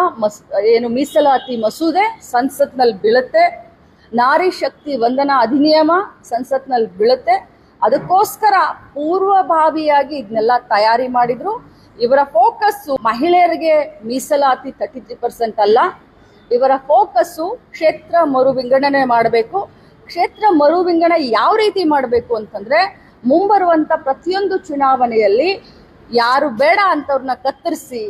ಏನು ಮೀಸಲಾತಿ ಮಸೂದೆ ಸಂಸತ್ನಲ್ಲಿ ಬೀಳುತ್ತೆ, ನಾರಿ ಶಕ್ತಿ ವಂದನಾ ಅಧಿನಿಯಮ ಸಂಸತ್ನಲ್ಲಿ ಬೀಳುತ್ತೆ. ಅದಕ್ಕೋಸ್ಕರ ಪೂರ್ವಭಾವಿಯಾಗಿ ಇದನ್ನೆಲ್ಲ ತಯಾರಿ ಮಾಡಿದ್ರು. ಇವರ ಫೋಕಸ್ ಮಹಿಳೆಯರಿಗೆ ಮೀಸಲಾತಿ 33% ಅಲ್ಲ, ಇವರ ಫೋಕಸ್ಸು ಕ್ಷೇತ್ರ ಮರು ವಿಂಗಡಣೆ ಮಾಡಬೇಕು. ಕ್ಷೇತ್ರ ಮರು ವಿಂಗಡಣೆ ಯಾವ ರೀತಿ ಮಾಡಬೇಕು ಅಂತಂದ್ರೆ, ಮುಂಬರುವಂತ ಪ್ರತಿಯೊಂದು ಚುನಾವಣೆಯಲ್ಲಿ ಯಾರು ಬೇಡ ಅಂತವ್ರನ್ನ ಕತ್ತರಿಸಿ,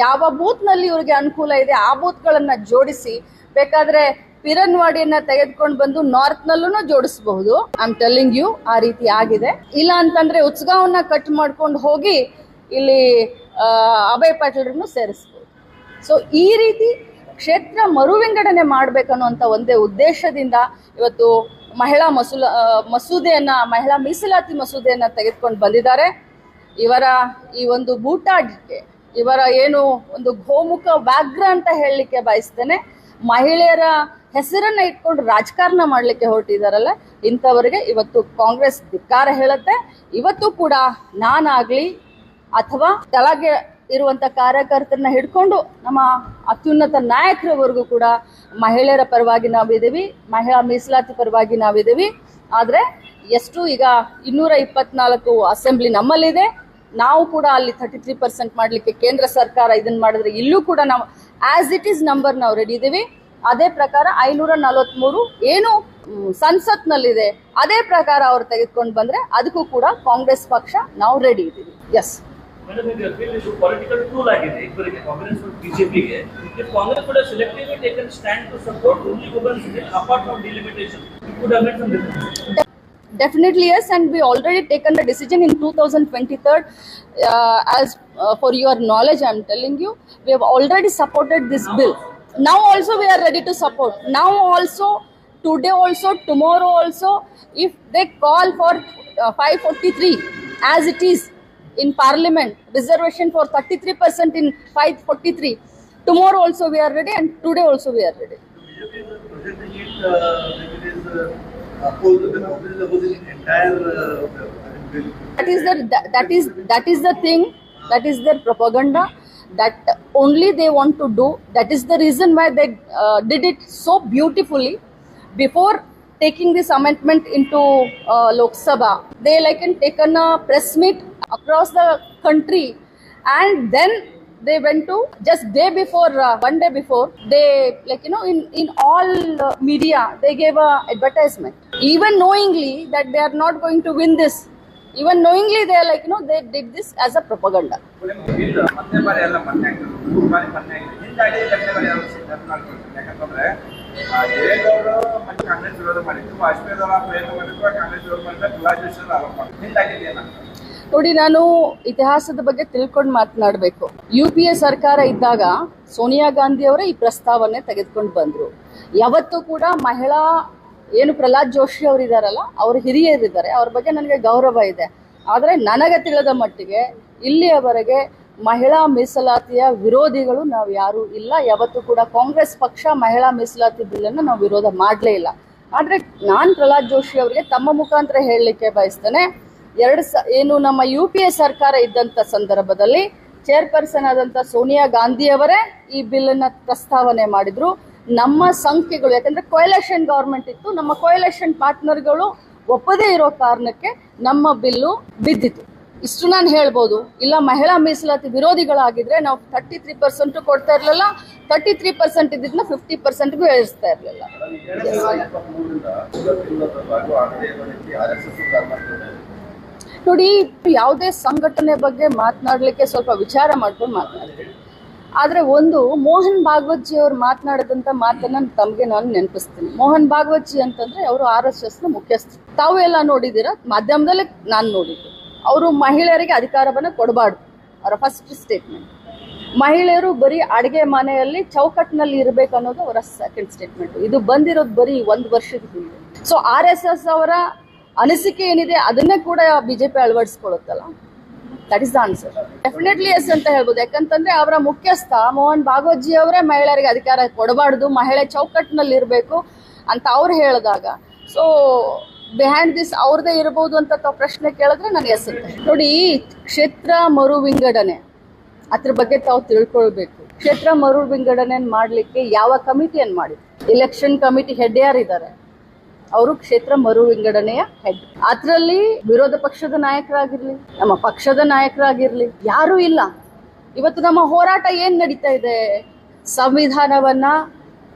ಯಾವ ಬೂತ್ನಲ್ಲಿ ಇವ್ರಿಗೆ ಅನುಕೂಲ ಇದೆ ಆ ಬೂತ್ಗಳನ್ನ ಜೋಡಿಸಿ, ಬೇಕಾದ್ರೆ ಪಿರನ್ವಾಡಿಯನ್ನ ತೆಗೆದುಕೊಂಡು ಬಂದು ನಾರ್ತ್ನಲ್ಲೂ ಜೋಡಿಸಬಹುದು. ಐ ಆಮ್ ಟೆಲ್ಲಿಂಗ್ ಯು, ಆ ರೀತಿ ಆಗಿದೆ. ಇಲ್ಲ ಅಂತಂದ್ರೆ ಉತ್ಸವನ್ನ ಕಟ್ ಮಾಡ್ಕೊಂಡು ಹೋಗಿ ಇಲ್ಲಿ ಅಭಯ್ ಪಾಟೀಲ್ರನ್ನು ಸೇರಿಸಬಹುದು. ಸೊ ಈ ರೀತಿ ಕ್ಷೇತ್ರ ಮರು ವಿಂಗಡಣೆ ಮಾಡ್ಬೇಕನ್ನುವಂತ ಒಂದೇ ಉದ್ದೇಶದಿಂದ ಇವತ್ತು ಮಹಿಳಾ ಮಹಿಳಾ ಮೀಸಲಾತಿ ಮಸೂದೆಯನ್ನ ತೆಗೆದುಕೊಂಡು ಬಂದಿದ್ದಾರೆ. ಇವರ ಈ ಒಂದು ಬೂಟಾಟಕ್ಕೆ, ಇವರ ಏನು ಒಂದು ಗೋಮುಖ ವ್ಯಾಘ್ರ ಅಂತ ಹೇಳಲಿಕ್ಕೆ ಬಯಸ್ತೇನೆ, ಮಹಿಳೆಯರ ಹೆಸರನ್ನ ಇಟ್ಕೊಂಡು ರಾಜಕಾರಣ ಮಾಡ್ಲಿಕ್ಕೆ ಹೊರಟಿದಾರಲ್ಲ, ಇಂಥವರಿಗೆ ಇವತ್ತು ಕಾಂಗ್ರೆಸ್ ಧಿಕ್ಕಾರ ಹೇಳುತ್ತೆ. ಇವತ್ತು ಕೂಡ ನಾನಾಗ್ಲಿ ಅಥವಾ ಕೆಳಗೆ ಇರುವಂತ ಕಾರ್ಯಕರ್ತರನ್ನ ಹಿಡ್ಕೊಂಡು ನಮ್ಮ ಅತ್ಯುನ್ನತ ನಾಯಕರವರೆಗೂ ಕೂಡ ಮಹಿಳೆಯರ ಪರವಾಗಿ ನಾವಿದ್ದೀವಿ, ಮಹಿಳಾ ಮೀಸಲಾತಿ ಪರವಾಗಿ ನಾವಿದ್ದೀವಿ. ಆದ್ರೆ ಎಷ್ಟು ಈಗ 224 ಅಸೆಂಬ್ಲಿ ನಮ್ಮಲ್ಲಿದೆ, ನಾವು ಕೂಡ ಅಲ್ಲಿ 33% ಮಾಡ್ಲಿಕ್ಕೆ ಕೇಂದ್ರ ಸರ್ಕಾರ ಇದನ್ನ ಮಾಡಿದ್ರೆ ಇಲ್ಲೂ ಕೂಡ ನಾವು ಆಸ್ ಇಟ್ ಈಸ್ ನಂಬರ್ ನಾವು ರೆಡಿ ಇದೀವಿ. ಅದೇ ಪ್ರಕಾರ 543 ಏನು ಸಂಸತ್ನಲ್ಲಿದೆ ಅದೇ ಪ್ರಕಾರ ಅವ್ರು ತೆಗೆದುಕೊಂಡು ಬಂದ್ರೆ ಅದಕ್ಕೂ ಕೂಡ ಕಾಂಗ್ರೆಸ್ ಪಕ್ಷ ನಾವು ರೆಡಿ ಇದೀವಿ. ಎಸ್ ಮೇಡಮ್, ಇದು ಇದು ಪೊಲಿಟಿಕಲ್ ಟೂಲ್ ಆಗಿದೆ ಇಬ್ಬರಿಗೆ, ಕಾಂಗ್ರೆಸ್ ಮತ್ತು ಬಿಜೆಪಿಗೆ. ಇಫ್ ಕಾಂಗ್ರೆಸ್ ಕೂಡ selectively taken stand to support only women's apart from delimitation, it would have made some difference. Definitely yes, and we already taken the decision in 2023. As for your knowledge, I am telling you, we have already supported this bill. Now also we are ready to support. Now also, today also, tomorrow also, if they call for 543 as it is in Parliament, reservation for 33% in 543. Tomorrow also we are ready, and today also we are ready. That is the thing. That is their propaganda. That only they want to do. That is the reason why they did it so beautifully. Before taking this amendment into Lok Sabha, they taken a press meet across the country, and then they went to just day before, one day before, they like in all media they gave a advertisement, even knowingly that they are not going to win this, even knowingly they are like they did this as a propaganda. ಮತ್ತೆ ಬಾರಿ ಎಲ್ಲ ಮೊನ್ನೆ ಮೂರು ಬಾರಿ ಮೊನ್ನೆ ಹಿಂದಾಡಿ ಎರಡನೇ ಬಾರಿ ಅವರು ಸಿದ್ಧಾರ್ಥ ಮಾಡ್ಕೊಳ್ತಾರೆ. ಯಾಕಂತಂದ್ರೆ ದೇವೇಗೌಡರು ಮತ್ತೆ ಕಾಂಗ್ರೆಸ್ ವಿರೋಧ ಮಾಡಿದ್ರು, ವಾಜಪೇಯಿ ಅವರ ಪ್ರಯತ್ನ ಮಾಡಿದ್ರು, ಕಾಂಗ್ರೆಸ್ ವಿರೋಧ ಮಾಡಿದ್ರೆ ಪ್ರಹ್ಲಾದ್ ಆರೋಪ ಮಾಡಿದ್ರು. ಹಿಂದಾಗಿದೆ ಏನಂತ ನೋಡಿ, ನಾನು ಇತಿಹಾಸದ ಬಗ್ಗೆ ತಿಳ್ಕೊಂಡು ಮಾತನಾಡಬೇಕು. UPA ಸರ್ಕಾರ ಇದ್ದಾಗ ಸೋನಿಯಾ ಗಾಂಧಿ ಅವರೇ ಈ ಪ್ರಸ್ತಾವನೆ ತೆಗೆದುಕೊಂಡು ಬಂದ್ರು. ಯಾವತ್ತೂ ಕೂಡ ಮಹಿಳಾ ಏನು ಪ್ರಹ್ಲಾದ್ ಜೋಶಿ ಅವರು ಇದಾರಲ್ಲ, ಅವರು ಹಿರಿಯರಿದ್ದಾರೆ, ಅವ್ರ ಬಗ್ಗೆ ನನಗೆ ಗೌರವ ಇದೆ. ಆದರೆ ನನಗೆ ತಿಳಿದ ಮಟ್ಟಿಗೆ ಇಲ್ಲಿಯವರೆಗೆ ಮಹಿಳಾ ಮೀಸಲಾತಿಯ ವಿರೋಧಿಗಳು ನಾವು ಯಾರೂ ಇಲ್ಲ. ಯಾವತ್ತೂ ಕೂಡ ಕಾಂಗ್ರೆಸ್ ಪಕ್ಷ ಮಹಿಳಾ ಮೀಸಲಾತಿ ಬಿಲ್ಲನ್ನು ನಾವು ವಿರೋಧ ಮಾಡಲೇ ಇಲ್ಲ. ಆದರೆ ನಾನು ಪ್ರಹ್ಲಾದ್ ಜೋಶಿ ಅವರಿಗೆ ತಮ್ಮ ಮುಖಾಂತರ ಹೇಳಲಿಕ್ಕೆ ಬಯಸ್ತೇನೆ, ಏನು ನಮ್ಮ UPA ಸರ್ಕಾರ ಇದ್ದಂಥ ಸಂದರ್ಭದಲ್ಲಿ ಚೇರ್ಪರ್ಸನ್ ಆದಂಥ ಸೋನಿಯಾ ಗಾಂಧಿಯವರೇ ಈ ಬಿಲ್ಲನ್ನು ಪ್ರಸ್ತಾವನೆ ಮಾಡಿದ್ರು. ನಮ್ಮ ಸಂಖ್ಯೆಗಳು, ಯಾಕಂದ್ರೆ ಕೊಯಲೇಷನ್ ಗವರ್ಮೆಂಟ್ ಇತ್ತು, ನಮ್ಮ ಕೊಯಲೇಷನ್ ಪಾರ್ಟ್ನರ್ಗಳು ಒಪ್ಪದೇ ಇರೋ ಕಾರಣಕ್ಕೆ ನಮ್ಮ ಬಿಲ್ಲು ಬಿದ್ದಿತ್ತು. ಇಷ್ಟು ನಾನು ಹೇಳ್ಬೋದು. ಇಲ್ಲ ಮಹಿಳಾ ಮೀಸಲಾತಿ ವಿರೋಧಿಗಳಾಗಿದ್ರೆ ನಾವು 33% ಕೊಡ್ತಾ ಇರಲಿಲ್ಲ, 33% ಇದ್ದಿದ್ದನ್ನ 50%ಗೂ ಏರಿಸ್ತಾ ಇರಲಿಲ್ಲ. ನೋಡಿ, ಯಾವುದೇ ಸಂಘಟನೆ ಬಗ್ಗೆ ಮಾತನಾಡಲಿಕ್ಕೆ ಸ್ವಲ್ಪ ವಿಚಾರ ಮಾಡ್ಕೊಂಡು ಮಾತನಾಡ್ತೀನಿ. ಆದರೆ ಒಂದು ಮೋಹನ್ ಭಾಗವತ್ ಜಿ ಅವರು ಮಾತನಾಡಿದಂಥ ಮಾತನ್ನ ತಮಗೆ ನಾನು ನೆನಪಿಸ್ತೀನಿ. ಮೋಹನ್ ಭಾಗವತ್ ಜಿ ಅಂತಂದ್ರೆ ಅವರು RSSನ ಮುಖ್ಯಸ್ಥರು. ತಾವು ಎಲ್ಲ ನೋಡಿದ್ದೀರಾ, ಮಾಧ್ಯಮದಲ್ಲೇ ನಾನು ನೋಡಿದ್ದು. ಅವರು ಮಹಿಳೆಯರಿಗೆ ಅಧಿಕಾರವನ್ನು ಕೊಡಬಾರ್ದು, ಅವರ ಫಸ್ಟ್ ಸ್ಟೇಟ್ಮೆಂಟ್. ಮಹಿಳೆಯರು ಬರೀ ಅಡುಗೆ ಮನೆಯಲ್ಲಿ ಚೌಕಟ್ಟಿನಲ್ಲಿ ಇರಬೇಕು ಅನ್ನೋದು ಅವರ ಸೆಕೆಂಡ್ ಸ್ಟೇಟ್ಮೆಂಟ್. ಇದು ಬಂದಿರೋದು ಬರೀ 1 ವರ್ಷದ ಹಿಂದೆ. ಸೊ RSS ಅವರ ಅನಿಸಿಕೆ ಏನಿದೆ ಅದನ್ನೇ ಕೂಡ BJP ಅಳವಡಿಸ್ಕೊಳ್ಳುತ್ತಲ್ಲ, that is the answer. Definitely yes ಅಂತ ಹೇಳ್ಬೋದು. ಯಾಕಂತಂದ್ರೆ ಅವರ ಮುಖ್ಯಸ್ಥ ಮೋಹನ್ ಭಾಗವತ್ ಜಿ ಅವರೇ ಮಹಿಳೆಯರಿಗೆ ಅಧಿಕಾರ ಕೊಡಬಾರ್ದು, ಮಹಿಳೆ ಚೌಕಟ್ಟಿನಲ್ಲಿ ಇರಬೇಕು ಅಂತ ಅವ್ರು ಹೇಳಿದಾಗ, ಸೊ ಬಿಹೈಂಡ್ ದಿಸ್ ಅವ್ರದ್ದೇ ಇರಬಹುದು ಅಂತ ತಾವು ಪ್ರಶ್ನೆ ಕೇಳಿದ್ರೆ ನಾನು ಎಸ್ ಅಂತ. ನೋಡಿ, ಕ್ಷೇತ್ರ ಮರು ವಿಂಗಡಣೆ ಅದ್ರ ಬಗ್ಗೆ ತಾವು ತಿಳ್ಕೊಳ್ಬೇಕು. ಕ್ಷೇತ್ರ ಮರು ವಿಂಗಡಣೆ ಮಾಡಲಿಕ್ಕೆ ಯಾವ ಕಮಿಟಿಯನ್ನು ಮಾಡಿದ್ರು? ಎಲೆಕ್ಷನ್ ಕಮಿಟಿ ಹೆಡ್ ಯಾರಿದ್ದಾರೆ? ಅವರು ಕ್ಷೇತ್ರ ಮರು ವಿಂಗಡಣೆಯ ಹೆಡ್. ಅದರಲ್ಲಿ ವಿರೋಧ ಪಕ್ಷದ ನಾಯಕರಾಗಿರ್ಲಿ, ನಮ್ಮ ಪಕ್ಷದ ನಾಯಕರಾಗಿರ್ಲಿ, ಯಾರೂ ಇಲ್ಲ. ಇವತ್ತು ನಮ್ಮ ಹೋರಾಟ ಏನ್ ನಡೀತಾ ಇದೆ? ಸಂವಿಧಾನವನ್ನ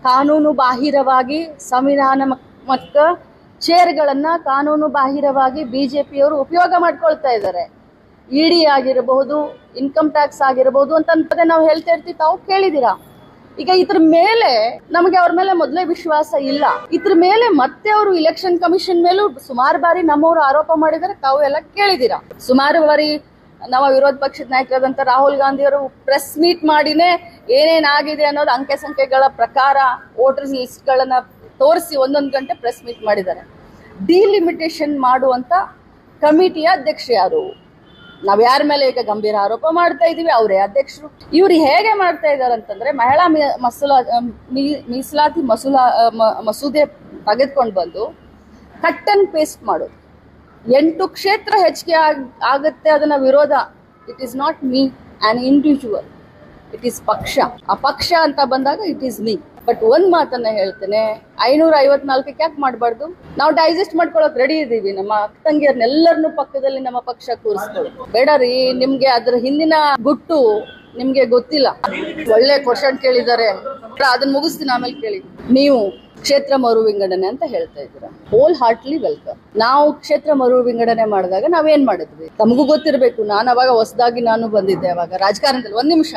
ಕಾನೂನು ಬಾಹಿರವಾಗಿ, ಸಂವಿಧಾನ ಮತ್ತು ಚೇರ್ಗಳನ್ನ ಕಾನೂನು ಬಾಹಿರವಾಗಿ BJPಯವರು ಉಪಯೋಗ ಮಾಡ್ಕೊಳ್ತಾ ಇದ್ದಾರೆ. ED ಆಗಿರಬಹುದು, ಇನ್ಕಮ್ ಟ್ಯಾಕ್ಸ್ ಆಗಿರಬಹುದು ಅಂತ ನಾವು ಹೇಳ್ತಾ ಇರ್ತೀವಿ, ತಾವು ಕೇಳಿದ್ದೀರಾ. ಈಗ ಇದ್ರ ಮೇಲೆ ನಮಗೆ ಅವ್ರ ಮೇಲೆ ಮೊದಲೇ ವಿಶ್ವಾಸ ಇಲ್ಲ. ಇದ್ರ ಮೇಲೆ ಮತ್ತೆ ಅವರು ಇಲೆಕ್ಷನ್ ಕಮಿಷನ್ ಮೇಲೂ ಸುಮಾರು ಬಾರಿ ನಮ್ಮವರು ಆರೋಪ ಮಾಡಿದರೆ ತಾವು ಎಲ್ಲ ಕೇಳಿದ್ದೀರಾ. ಸುಮಾರು ಬಾರಿ ನಮ್ಮ ವಿರೋಧ ಪಕ್ಷದ ನಾಯಕರಾದಂಥ ರಾಹುಲ್ ಗಾಂಧಿ ಅವರು ಪ್ರೆಸ್ ಮೀಟ್ ಮಾಡಿನೇ ಏನೇನಾಗಿದೆ ಅನ್ನೋದು ಅಂಕೆ ಸಂಖ್ಯೆಗಳ ಪ್ರಕಾರ ವೋಟರ್ಸ್ ಲಿಸ್ಟ್ಗಳನ್ನ ತೋರಿಸಿ 1 ಗಂಟೆ ಪ್ರೆಸ್ ಮೀಟ್ ಮಾಡಿದ್ದಾರೆ. ಡಿಲಿಮಿಟೇಷನ್ ಮಾಡುವಂತ ಕಮಿಟಿಯ ಅಧ್ಯಕ್ಷ ಯಾರು? ನಾವ್ ಯಾರ ಮೇಲೆ ಈಗ ಗಂಭೀರ ಆರೋಪ ಮಾಡ್ತಾ ಇದೀವಿ, ಅವರೇ ಅಧ್ಯಕ್ಷರು. ಇವ್ರು ಹೇಗೆ ಮಾಡ್ತಾ ಇದಾರೆ ಅಂತಂದ್ರೆ, ಮಹಿಳಾ ಮೀಸಲಾತಿ ಮಸೂದೆ ತೆಗೆದುಕೊಂಡು ಬಂದು ಕಟ್ ಅಂಡ್ ಪೇಸ್ಟ್ ಮಾಡೋದು. 8 ಕ್ಷೇತ್ರ ಹೆಚ್ಚಿಗೆ ಆಗುತ್ತೆ, ಅದನ್ನ ವಿರೋಧ. It is not me on individual, it is ಪಕ್ಷ. ಆ ಪಕ್ಷ ಅಂತ ಬಂದಾಗ ಇಟ್ ಈಸ್ ಮೀ. ಬಟ್ ಒಂದ್ ಮಾತನ್ನ ಹೇಳ್ತೇನೆ, 554ಕ್ಕೆ ಯಾಕೆ ಮಾಡಬಾರ್ದು? ನಾವು ಡೈಜೆಸ್ಟ್ ಮಾಡ್ಕೊಳಕ್ ರೆಡಿ ಇದೀವಿ. ನಮ್ಮ ಅಕ್ಕ ತಂಗಿಯರ್ನೆಲ್ಲರನ್ನು ಪಕ್ಕದಲ್ಲಿ ನಮ್ಮ ಪಕ್ಷ ಕೂರಿಸ್ಕೊಳ್ಳಿ. ಬೇಡ ರೀ, ನಿಮ್ಗೆ ಅದ್ರ ಹಿಂದಿನ ಗುಟ್ಟು ನಿಮ್ಗೆ ಗೊತ್ತಿಲ್ಲ. ಒಳ್ಳೆ ಕ್ವಶನ್ ಕೇಳಿದ್ದಾರೆ, ಅದನ್ನ ಮುಗಿಸ್ತೀನಿ, ಆಮೇಲೆ ಕೇಳಿ. ನೀವು ಕ್ಷೇತ್ರ ಮರು ವಿಂಗಡಣೆ ಅಂತ ಹೇಳ್ತಾ ಇದ್ದೀರಾ, ಹೋಲ್ ಹಾರ್ಟ್ಲಿ ವೆಲ್ಕಮ್. ನಾವು ಕ್ಷೇತ್ರ ಮರು ವಿಂಗಡಣೆ ಮಾಡಿದಾಗ ನಾವೇನ್ ಮಾಡಿದ್ವಿ ತಮಗೂ ಗೊತ್ತಿರಬೇಕು. ನಾನು ಅವಾಗ ಹೊಸದಾಗಿ ಬಂದಿದ್ದೆ ಅವಾಗ ರಾಜಕಾರಣದಲ್ಲಿ. 1 ನಿಮಿಷ,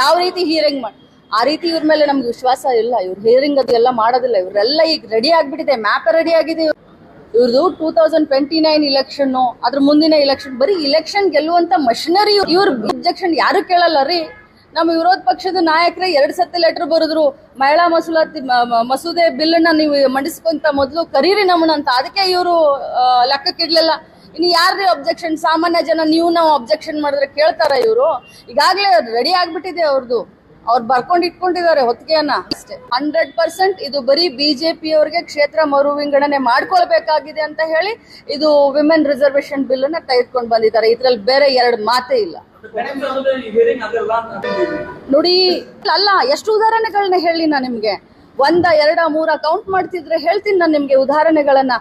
ಯಾವ ರೀತಿ ಹಿಯರಿಂಗ್ ಮಾಡಿ, ಆ ರೀತಿ ಇವ್ರ ಮೇಲೆ ನಮ್ಗೆ ವಿಶ್ವಾಸ ಇಲ್ಲ. ಇವ್ರು ಹಿಯರಿಂಗ್ ಅದು ಎಲ್ಲ ಮಾಡೋದಿಲ್ಲ. ಇವರೆಲ್ಲ ಈಗ ರೆಡಿ ಆಗ್ಬಿಟ್ಟಿದೆ, ಮ್ಯಾಪ್ ರೆಡಿ ಆಗಿದೆ ಇವ್ರದ್ದು. 2029 ಇಲೆಕ್ಷನ್, ಅದ್ರ ಮುಂದಿನ ಇಲೆಕ್ಷನ್, ಬರೀ ಇಲೆಕ್ಷನ್ ಗೆಲ್ಲುವಂತ ಮಷಿನರಿ ಇವ್ರ. ಅಬ್ಜೆಕ್ಷನ್ ಯಾರು ಕೇಳಲ್ಲ ರೀ. ನಮ್ಮ ವಿರೋಧ ಪಕ್ಷದ ನಾಯಕರೇ 2 ಸತಿ ಲೆಟರ್ ಬರೆದ್ರು, ಮಹಿಳಾ ಮಸೂದೆ ಬಿಲ್ಲನ್ನ ನೀವು ಮಂಡಿಸ್ಕೊಂತ ಮೊದಲು ಕರೀರಿ ನಮ್ಮನ್ನ ಅಂತ. ಅದಕ್ಕೆ ಇವರು ಲೆಕ್ಕಕ್ಕಿಡ್ಲಿಲ್ಲ. ಇನ್ನು ಯಾರ್ರೀ ಅಬ್ಜೆಕ್ಷನ್? ಸಾಮಾನ್ಯ ಜನ ನೀವು ನಾವು ಅಬ್ಜೆಕ್ಷನ್ ಮಾಡಿದ್ರೆ ಕೇಳ್ತಾರ ಇವರು? ಈಗಾಗಲೇ ರೆಡಿ ಆಗ್ಬಿಟ್ಟಿದೆ ಅವ್ರದ್ದು, ಅವ್ರು ಬರ್ಕೊಂಡು ಇಟ್ಕೊಂಡಿದ್ದಾರೆ ಹೊತ್ತಿಗೆಯನ್ನ ಅಷ್ಟೇ. 100% ಇದು ಬರೀ BJPಯವರಿಗೆ ಕ್ಷೇತ್ರ ಮರು ವಿಂಗಡಣೆ ಮಾಡ್ಕೊಳ್ಬೇಕಾಗಿದೆ ಅಂತ ಹೇಳಿ ಇದು ವಿಮೆನ್ ರಿಸರ್ವೇಶನ್ ಬಿಲ್ ಅನ್ನ ತೆಗೆದುಕೊಂಡು ಬಂದಿದ್ದಾರೆ. ಇದ್ರಲ್ಲಿ ಬೇರೆ 2 ಮಾತೇ ಇಲ್ಲ. ನೋಡಿ, ಅಲ್ಲ, ಎಷ್ಟು ಉದಾಹರಣೆಗಳನ್ನ ಹೇಳಿ ನಾನು ನಿಮ್ಗೆ? 1, 2, 3 ಕೌಂಟ್ ಮಾಡ್ತಿದ್ರೆ ಹೇಳ್ತೀನಿ ನಾನು ನಿಮ್ಗೆ ಉದಾಹರಣೆಗಳನ್ನ.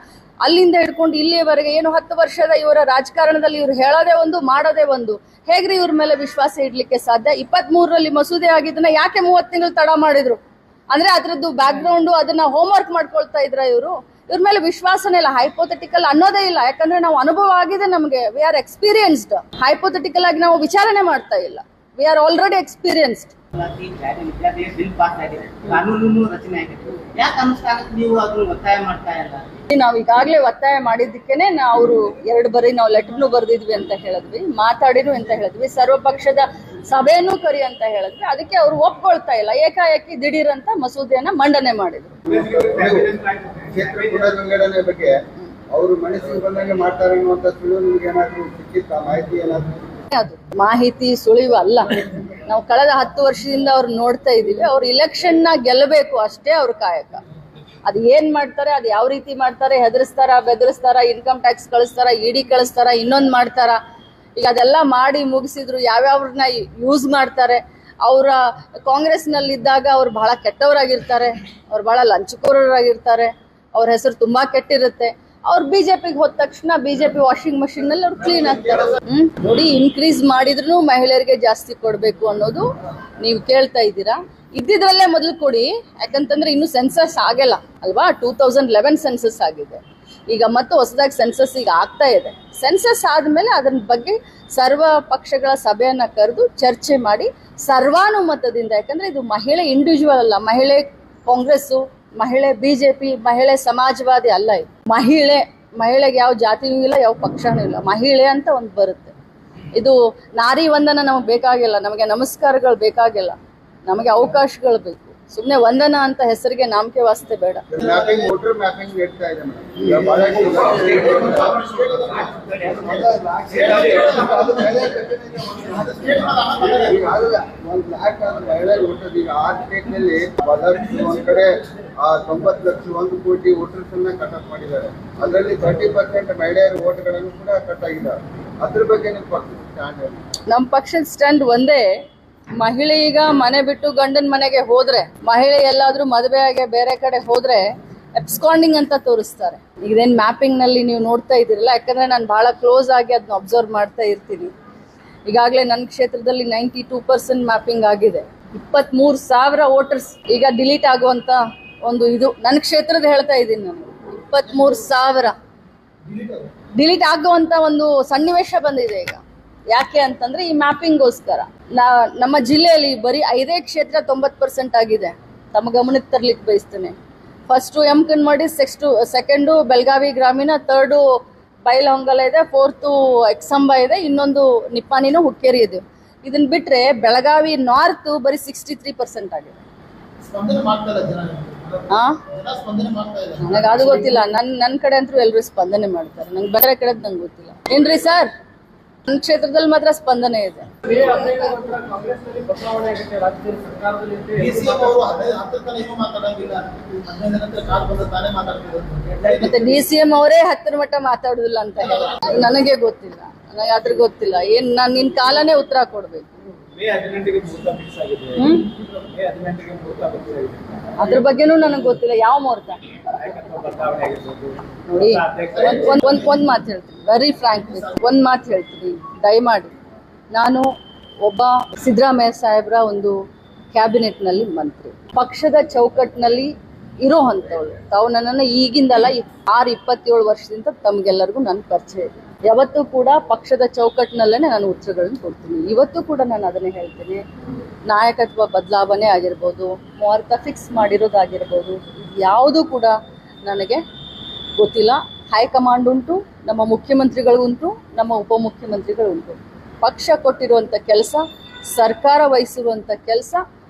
ಅಲ್ಲಿಂದ ಹಿಡ್ಕೊಂಡು ಇಲ್ಲಿಯವರೆಗೆ ಏನು 10 ವರ್ಷದ ಇವರ ರಾಜಕಾರಣದಲ್ಲಿ ಇವ್ರು ಹೇಳೋದೇ ಒಂದು ಮಾಡೋದೇ ಒಂದು. ಹೇಗ್ರಿ ಇವ್ರ ಮೇಲೆ ವಿಶ್ವಾಸ ಇಡ್ಲಿಕ್ಕೆ ಸಾಧ್ಯ? 23ರಲ್ಲಿ ಮಸೂದೆ ಆಗಿದ್ದನ್ನ ಯಾಕೆ 30 ತಿಂಗಳು ತಡ ಮಾಡಿದ್ರು? ಅಂದ್ರೆ ಅದ್ರದ್ದು ಬ್ಯಾಕ್ ಗ್ರೌಂಡ್ ಅದನ್ನ ಹೋಮ್ ವರ್ಕ್ ಮಾಡ್ಕೊಳ್ತಾ ಇದ್ರ ಇವ್ರ ಮೇಲೆ ವಿಶ್ವಾಸನೇ ಇಲ್ಲ. ಹೈಪೋಥೆಟಿಕಲ್ ಅನ್ನೋದೇ ಇಲ್ಲ, ಯಾಕಂದ್ರೆ ನಾವು ಅನುಭವ ಆಗಿದೆ ನಮಗೆ. We are experienced. ಹೈಪೋಥೆಟಿಕಲ್ ಆಗಿ ನಾವು ವಿಚಾರಣೆ ಮಾಡ್ತಾ ಇಲ್ಲ. We are already experienced. Bill pass ಆಗಿದೆ, ಕಾನೂನು ರಚನೆ ಆಗಿದೆ, ಯಾಕೆ ಅನುಷ್ಠಾನಕ್ಕೆ ನೀವು ಅದನ್ನು ಒತ್ತಾಯ ಮಾಡ್ತಾ ಇಲ್ಲ? ನಾವು ಈಗಾಗಲೇ ಒತ್ತಾಯ ಮಾಡಿದ್ದಕ್ಕೇನೆ ಅವರು 2 ಬಾರಿ ನಾವು ಲೆಟರ್ನು ಬರೆದಿದ್ವಿ ಅಂತ ಹೇಳಿದ್ವಿ, ಮಾತಾಡಿದ್ವಿ ಅಂತ ಹೇಳಿದ್ವಿ, ಸರ್ವಪಕ್ಷದ ಸಭೆಯನ್ನು ಕರಿ ಅಂತ ಹೇಳಿದ್ವಿ. ಅದಕ್ಕೆ ಅವರು ಒಪ್ಕೊಳ್ತಾ ಇಲ್ಲ. ಏಕಾಏಕಿ ದಿಢೀರ್ ಅಂತ ಮಸೂದೆಯನ್ನ ಮಂಡನೆ ಮಾಡಿದ್ರು. ಕ್ಷೇತ್ರ ಪುನರ್ವಿಂಗಡಣೆ ಬಗ್ಗೆ ಅವರು ಮನಸ್ಸಿಗೆ ಬಂದಂಗೆ ಮಾಡ್ತಾರೆ ಅನ್ನುವಂತ ಸುಳಿವು ನಿಮ್ಗೆ ಏನಾದ್ರು ಸಿಕ್ಕಿತ್ತ? ಮಾಹಿತಿ ಏನಾದ್ರು? ಅದು ಮಾಹಿತಿ ಸುಳಿವು ಅಲ್ಲ. ನಾವು ಕಳೆದ 10 ವರ್ಷದಿಂದ ಅವ್ರು ನೋಡ್ತಾ ಇದೀವಿ. ಅವ್ರು ಇಲೆಕ್ಷನ್ ನ ಗೆಲ್ಲಬೇಕು ಅಷ್ಟೇ ಅವ್ರ ಕಾಯಕ. ಅದು ಏನ್ ಮಾಡ್ತಾರೆ, ಅದು ಯಾವ ರೀತಿ ಮಾಡ್ತಾರೆ, ಹೆದರ್ಸ್ತಾರ, ಬೆದರಿಸ್ತಾರ, ಇನ್ಕಮ್ ಟ್ಯಾಕ್ಸ್ ಕಳಿಸ್ತಾರ, ಇಡಿ ಕಳಿಸ್ತಾರ, ಇನ್ನೊಂದ್ ಮಾಡ್ತಾರ. ಈಗ ಅದೆಲ್ಲ ಮಾಡಿ ಮುಗಿಸಿದ್ರು. ಯಾವ್ಯಾವ್ರನ್ನ ಯೂಸ್ ಮಾಡ್ತಾರೆ. ಅವರ ಕಾಂಗ್ರೆಸ್ ನಲ್ಲಿ ಇದ್ದಾಗ ಅವ್ರು ಬಹಳ ಕೆಟ್ಟವರಾಗಿರ್ತಾರೆ, ಅವ್ರು ಬಹಳ ಲಂಚಕೋರರಾಗಿರ್ತಾರೆ, ಅವ್ರ ಹೆಸರು ತುಂಬಾ ಕೆಟ್ಟಿರುತ್ತೆ. ಅವ್ರು ಬಿಜೆಪಿಗೆ ಹೋದ ತಕ್ಷಣ ಬಿಜೆಪಿ ವಾಷಿಂಗ್ ಮಷಿನ್ ನಲ್ಲಿ ಅವ್ರು ಕ್ಲೀನ್ ಆಗ್ತಾರೆ. ನೋಡಿ, ಇನ್ಕ್ರೀಸ್ ಮಾಡಿದ್ರು ಮಹಿಳೆಯರಿಗೆ ಜಾಸ್ತಿ ಕೊಡ್ಬೇಕು ಅನ್ನೋದು ನೀವು ಕೇಳ್ತಾ ಇದ್ದೀರಾ. ಇದ್ದಿದ್ರಲ್ಲೇ ಮೊದಲು ಕೊಡಿ, ಯಾಕಂತಂದ್ರೆ ಇನ್ನು ಸೆನ್ಸಸ್ ಆಗಲ್ಲ ಅಲ್ವಾ? 2011 ಸೆನ್ಸಸ್ ಆಗಿದೆ. ಈಗ ಮತ್ತು ಹೊಸದಾಗಿ ಸೆನ್ಸಸ್ ಈಗ ಆಗ್ತಾ ಇದೆ. ಸೆನ್ಸಸ್ ಆದ್ಮೇಲೆ ಅದರ ಬಗ್ಗೆ ಸರ್ವ ಪಕ್ಷಗಳ ಸಭೆಯನ್ನ ಕರೆದು ಚರ್ಚೆ ಮಾಡಿ ಸರ್ವಾನುಮತದಿಂದ, ಯಾಕಂದ್ರೆ ಇದು ಮಹಿಳೆ ಇಂಡಿವಿಜುವಲ್ ಅಲ್ಲ, ಮಹಿಳೆ ಕಾಂಗ್ರೆಸ್ಸು, ಮಹಿಳೆ ಬಿಜೆಪಿ, ಮಹಿಳೆ ಸಮಾಜವಾದಿ ಅಲ್ಲ. ಇದು ಮಹಿಳೆಗೆ ಯಾವ ಜಾತಿನೂ ಇಲ್ಲ, ಯಾವ ಪಕ್ಷನೂ ಇಲ್ಲ. ಮಹಿಳೆ ಅಂತ ಒಂದು ಬರುತ್ತೆ. ಇದು ನಾರಿ ವಂದನ ನಮಗೆ ಬೇಕಾಗಿಲ್ಲ, ನಮಗೆ ನಮಸ್ಕಾರಗಳು ಬೇಕಾಗಿಲ್ಲ, ನಮಗೆ ಅವಕಾಶಗಳು ಬೇಕು. ಸುಮ್ಮನೆ ವಂದನ ಅಂತ ಹೆಸರಿಗೆ ನಾಮಕೆ ವಾಸ್ತೆ ಬೇಡ. ಮ್ಯಾಪಿಂಗ್, ವೋಟರ್ ಮ್ಯಾಪಿಂಗ್ ನಡೀತಾ ಇದೆ ಮಹಿಳೆ ವೋಟರ್. ಈಗ 6 ಸ್ಟೇಟ್ ನಲ್ಲಿ ಒಂದ್ ಕಡೆ 90 ಲಕ್ಷ 1 ಕೋಟಿ ವೋಟರ್ಸ್ ಅನ್ನ ಕಟ್ ಆಫ್ ಮಾಡಿದ್ದಾರೆ. ಅದರಲ್ಲಿ 30% ಮಹಿಳೆಯರ ವೋಟ್ಗಳನ್ನು ಕೂಡ ಕಟ್ ಆಗಿದ್ದಾರೆ. ಅದ್ರ ಬಗ್ಗೆ ನಿಮ್ಮ ಪಕ್ಷದ ಸ್ಟ್ಯಾಂಡ್ ಏನು? ನಮ್ಮ ಪಕ್ಷದ ಸ್ಟ್ಯಾಂಡ್ ಒಂದೇ. ಮಹಿಳೆ ಈಗ ಮನೆ ಬಿಟ್ಟು ಗಂಡನ ಮನೆಗೆ ಹೋದ್ರೆ, ಮಹಿಳೆ ಎಲ್ಲಾದ್ರೂ ಮದುವೆ ಆಗಿ ಬೇರೆ ಕಡೆ ಹೋದ್ರೆ ಎಬ್ಸ್ಕಾಂಡಿಂಗ್ ಅಂತ ತೋರಿಸ್ತಾರೆ. ಇದೇನ್ ಮ್ಯಾಪಿಂಗ್ ನಲ್ಲಿ ನೀವು ನೋಡ್ತಾ ಇದ್ದೀರಲ್ಲ, ಯಾಕಂದ್ರೆ ನಾನು ಬಹಳ ಕ್ಲೋಸ್ ಆಗಿ ಅದನ್ನ ಅಬ್ಸರ್ವ್ ಮಾಡ್ತಾ ಇರ್ತೀನಿ. ಈಗಾಗಲೇ ನನ್ನ ಕ್ಷೇತ್ರದಲ್ಲಿ 92% ಮ್ಯಾಪಿಂಗ್ ಆಗಿದೆ. 23,000 ವೋಟರ್ಸ್ ಈಗ ಡಿಲೀಟ್ ಆಗುವಂತ ಒಂದು ಇದು ನನ್ನ ಕ್ಷೇತ್ರದ ಹೇಳ್ತಾ ಇದ್ದೀನಿ ನಾನು. 23,000 ಡಿಲೀಟ್ ಆಗುವಂತ ಒಂದು ಸನ್ನಿವೇಶ ಬಂದಿದೆ ಈಗ. ಯಾಕೆ ಅಂತಂದ್ರೆ ಈ ಮ್ಯಾಪಿಂಗ್ಗೋಸ್ಕರ. ನಮ್ಮ ಜಿಲ್ಲೆಯಲ್ಲಿ ಬರೀ 5 ಕ್ಷೇತ್ರ 90% ಆಗಿದೆ. ತಮ್ಮ ಗಮನಕ್ಕೆ ತರ್ಲಿಕ್ಕೆ ಬಯಸ್ತೇನೆ. ಫಸ್ಟು ಎಮ್ಕನ್ಮಡಿ, ಸೆಕೆಂಡು ಬೆಳಗಾವಿ ಗ್ರಾಮೀಣ, ಥರ್ಡು ಬೈಲಹೊಂಗಲ ಇದೆ, 4th ಎಕ್ಸಂಬ ಇದೆ, ಇನ್ನೊಂದು ನಿಪ್ಪಾಣಿನೂ ಹುಕ್ಕೇರಿ ಇದೆ. ಇದನ್ನ ಬಿಟ್ರೆ ಬೆಳಗಾವಿ ನಾರ್ತ್ ಬರೀ 63% ಆಗಿದೆ. ನನಗೆ ಅದು ಗೊತ್ತಿಲ್ಲ. ನನ್ನ ಕಡೆ ಅಂತೂ ಎಲ್ಲರೂ ಸ್ಪಂದನೆ ಮಾಡ್ತಾರೆ. ನಂಗೆ ಬೇರೆ ಕಡೆ ನಂಗೆ ಗೊತ್ತಿಲ್ಲ. ಏನ್ರಿ ಸರ್, ನನ್ನ ಕ್ಷೇತ್ರದಲ್ಲಿ ಮಾತ್ರ ಸ್ಪಂದನೆ ಇದೆ. ಮತ್ತೆ DCM ಅವರೇ 10ರ ಮಟ್ಟ ಮಾತಾಡುದಿಲ್ಲ ಅಂತ ಹೇಳಿ ನನಗೆ ಗೊತ್ತಿಲ್ಲ. ನನಗೆ ಅದ್ರ ಗೊತ್ತಿಲ್ಲ. ಏನ್ ನಾನು ನಿನ್ ಕಾಲನೇ ಉತ್ತರ ಕೊಡ್ಬೇಕು. ಅದ್ರ ಬಗ್ಗೆನೂ ನನಗೆ ಗೊತ್ತಿಲ್ಲ. ಯಾವ ಮುಹೂರ್ತ ನೋಡಿ, ಒಂದ್ ಮಾತು ಹೇಳ್ತೀನಿ, ವೆರಿ ಫ್ರಾಂಕ್ಲಿ ಒಂದ್ ಮಾತು ಹೇಳ್ತೀನಿ, ದಯಮಾಡಿ. ನಾನು ಒಬ್ಬ ಸಿದ್ದರಾಮಯ್ಯ ಸಾಹೇಬ್ರ ಒಂದು ಕ್ಯಾಬಿನೆಟ್ನಲ್ಲಿ ಮಂತ್ರಿ, ಪಕ್ಷದ ಚೌಕಟ್ಟಿನಲ್ಲಿ ಇರೋ ಅಂಥವಳು. ತಾವು ನನ್ನನ್ನು ಈಗಿಂದಲ್ಲ 27 ವರ್ಷದಿಂದ ತಮಗೆಲ್ಲರಿಗೂ ನನ್ನ ಪರಿಚಯ ಇದೆ. ಯಾವತ್ತೂ ಕೂಡ ಪಕ್ಷದ ಚೌಕಟ್ಟಿನಲ್ಲೇ ನಾನು ಉತ್ತರಗಳನ್ನು ಕೊಡ್ತೀನಿ. ಇವತ್ತು ಕೂಡ ನಾನು ಅದನ್ನೇ ಹೇಳ್ತೀನಿ. ನಾಯಕತ್ವ ಬದಲಾವಣೆ ಆಗಿರ್ಬೋದು, ಮುಹೂರ್ತ ಫಿಕ್ಸ್ ಮಾಡಿರೋದಾಗಿರ್ಬೋದು, ಯಾವುದೂ ಕೂಡ ನನಗೆ ಗೊತ್ತಿಲ್ಲ. ಹೈಕಮಾಂಡ್ ಉಂಟು, ನಮ್ಮ ಮುಖ್ಯಮಂತ್ರಿಗಳಿಗುಂಟು, ನಮ್ಮ ಉಪಮುಖ್ಯಮಂತ್ರಿಗಳುಂಟು. ಪಕ್ಷ ಕೊಟ್ಟಿರುವಂಥ ಕೆಲಸ, ಸರ್ಕಾರ ವಹಿಸಿರುವಂಥ ಕೆಲಸ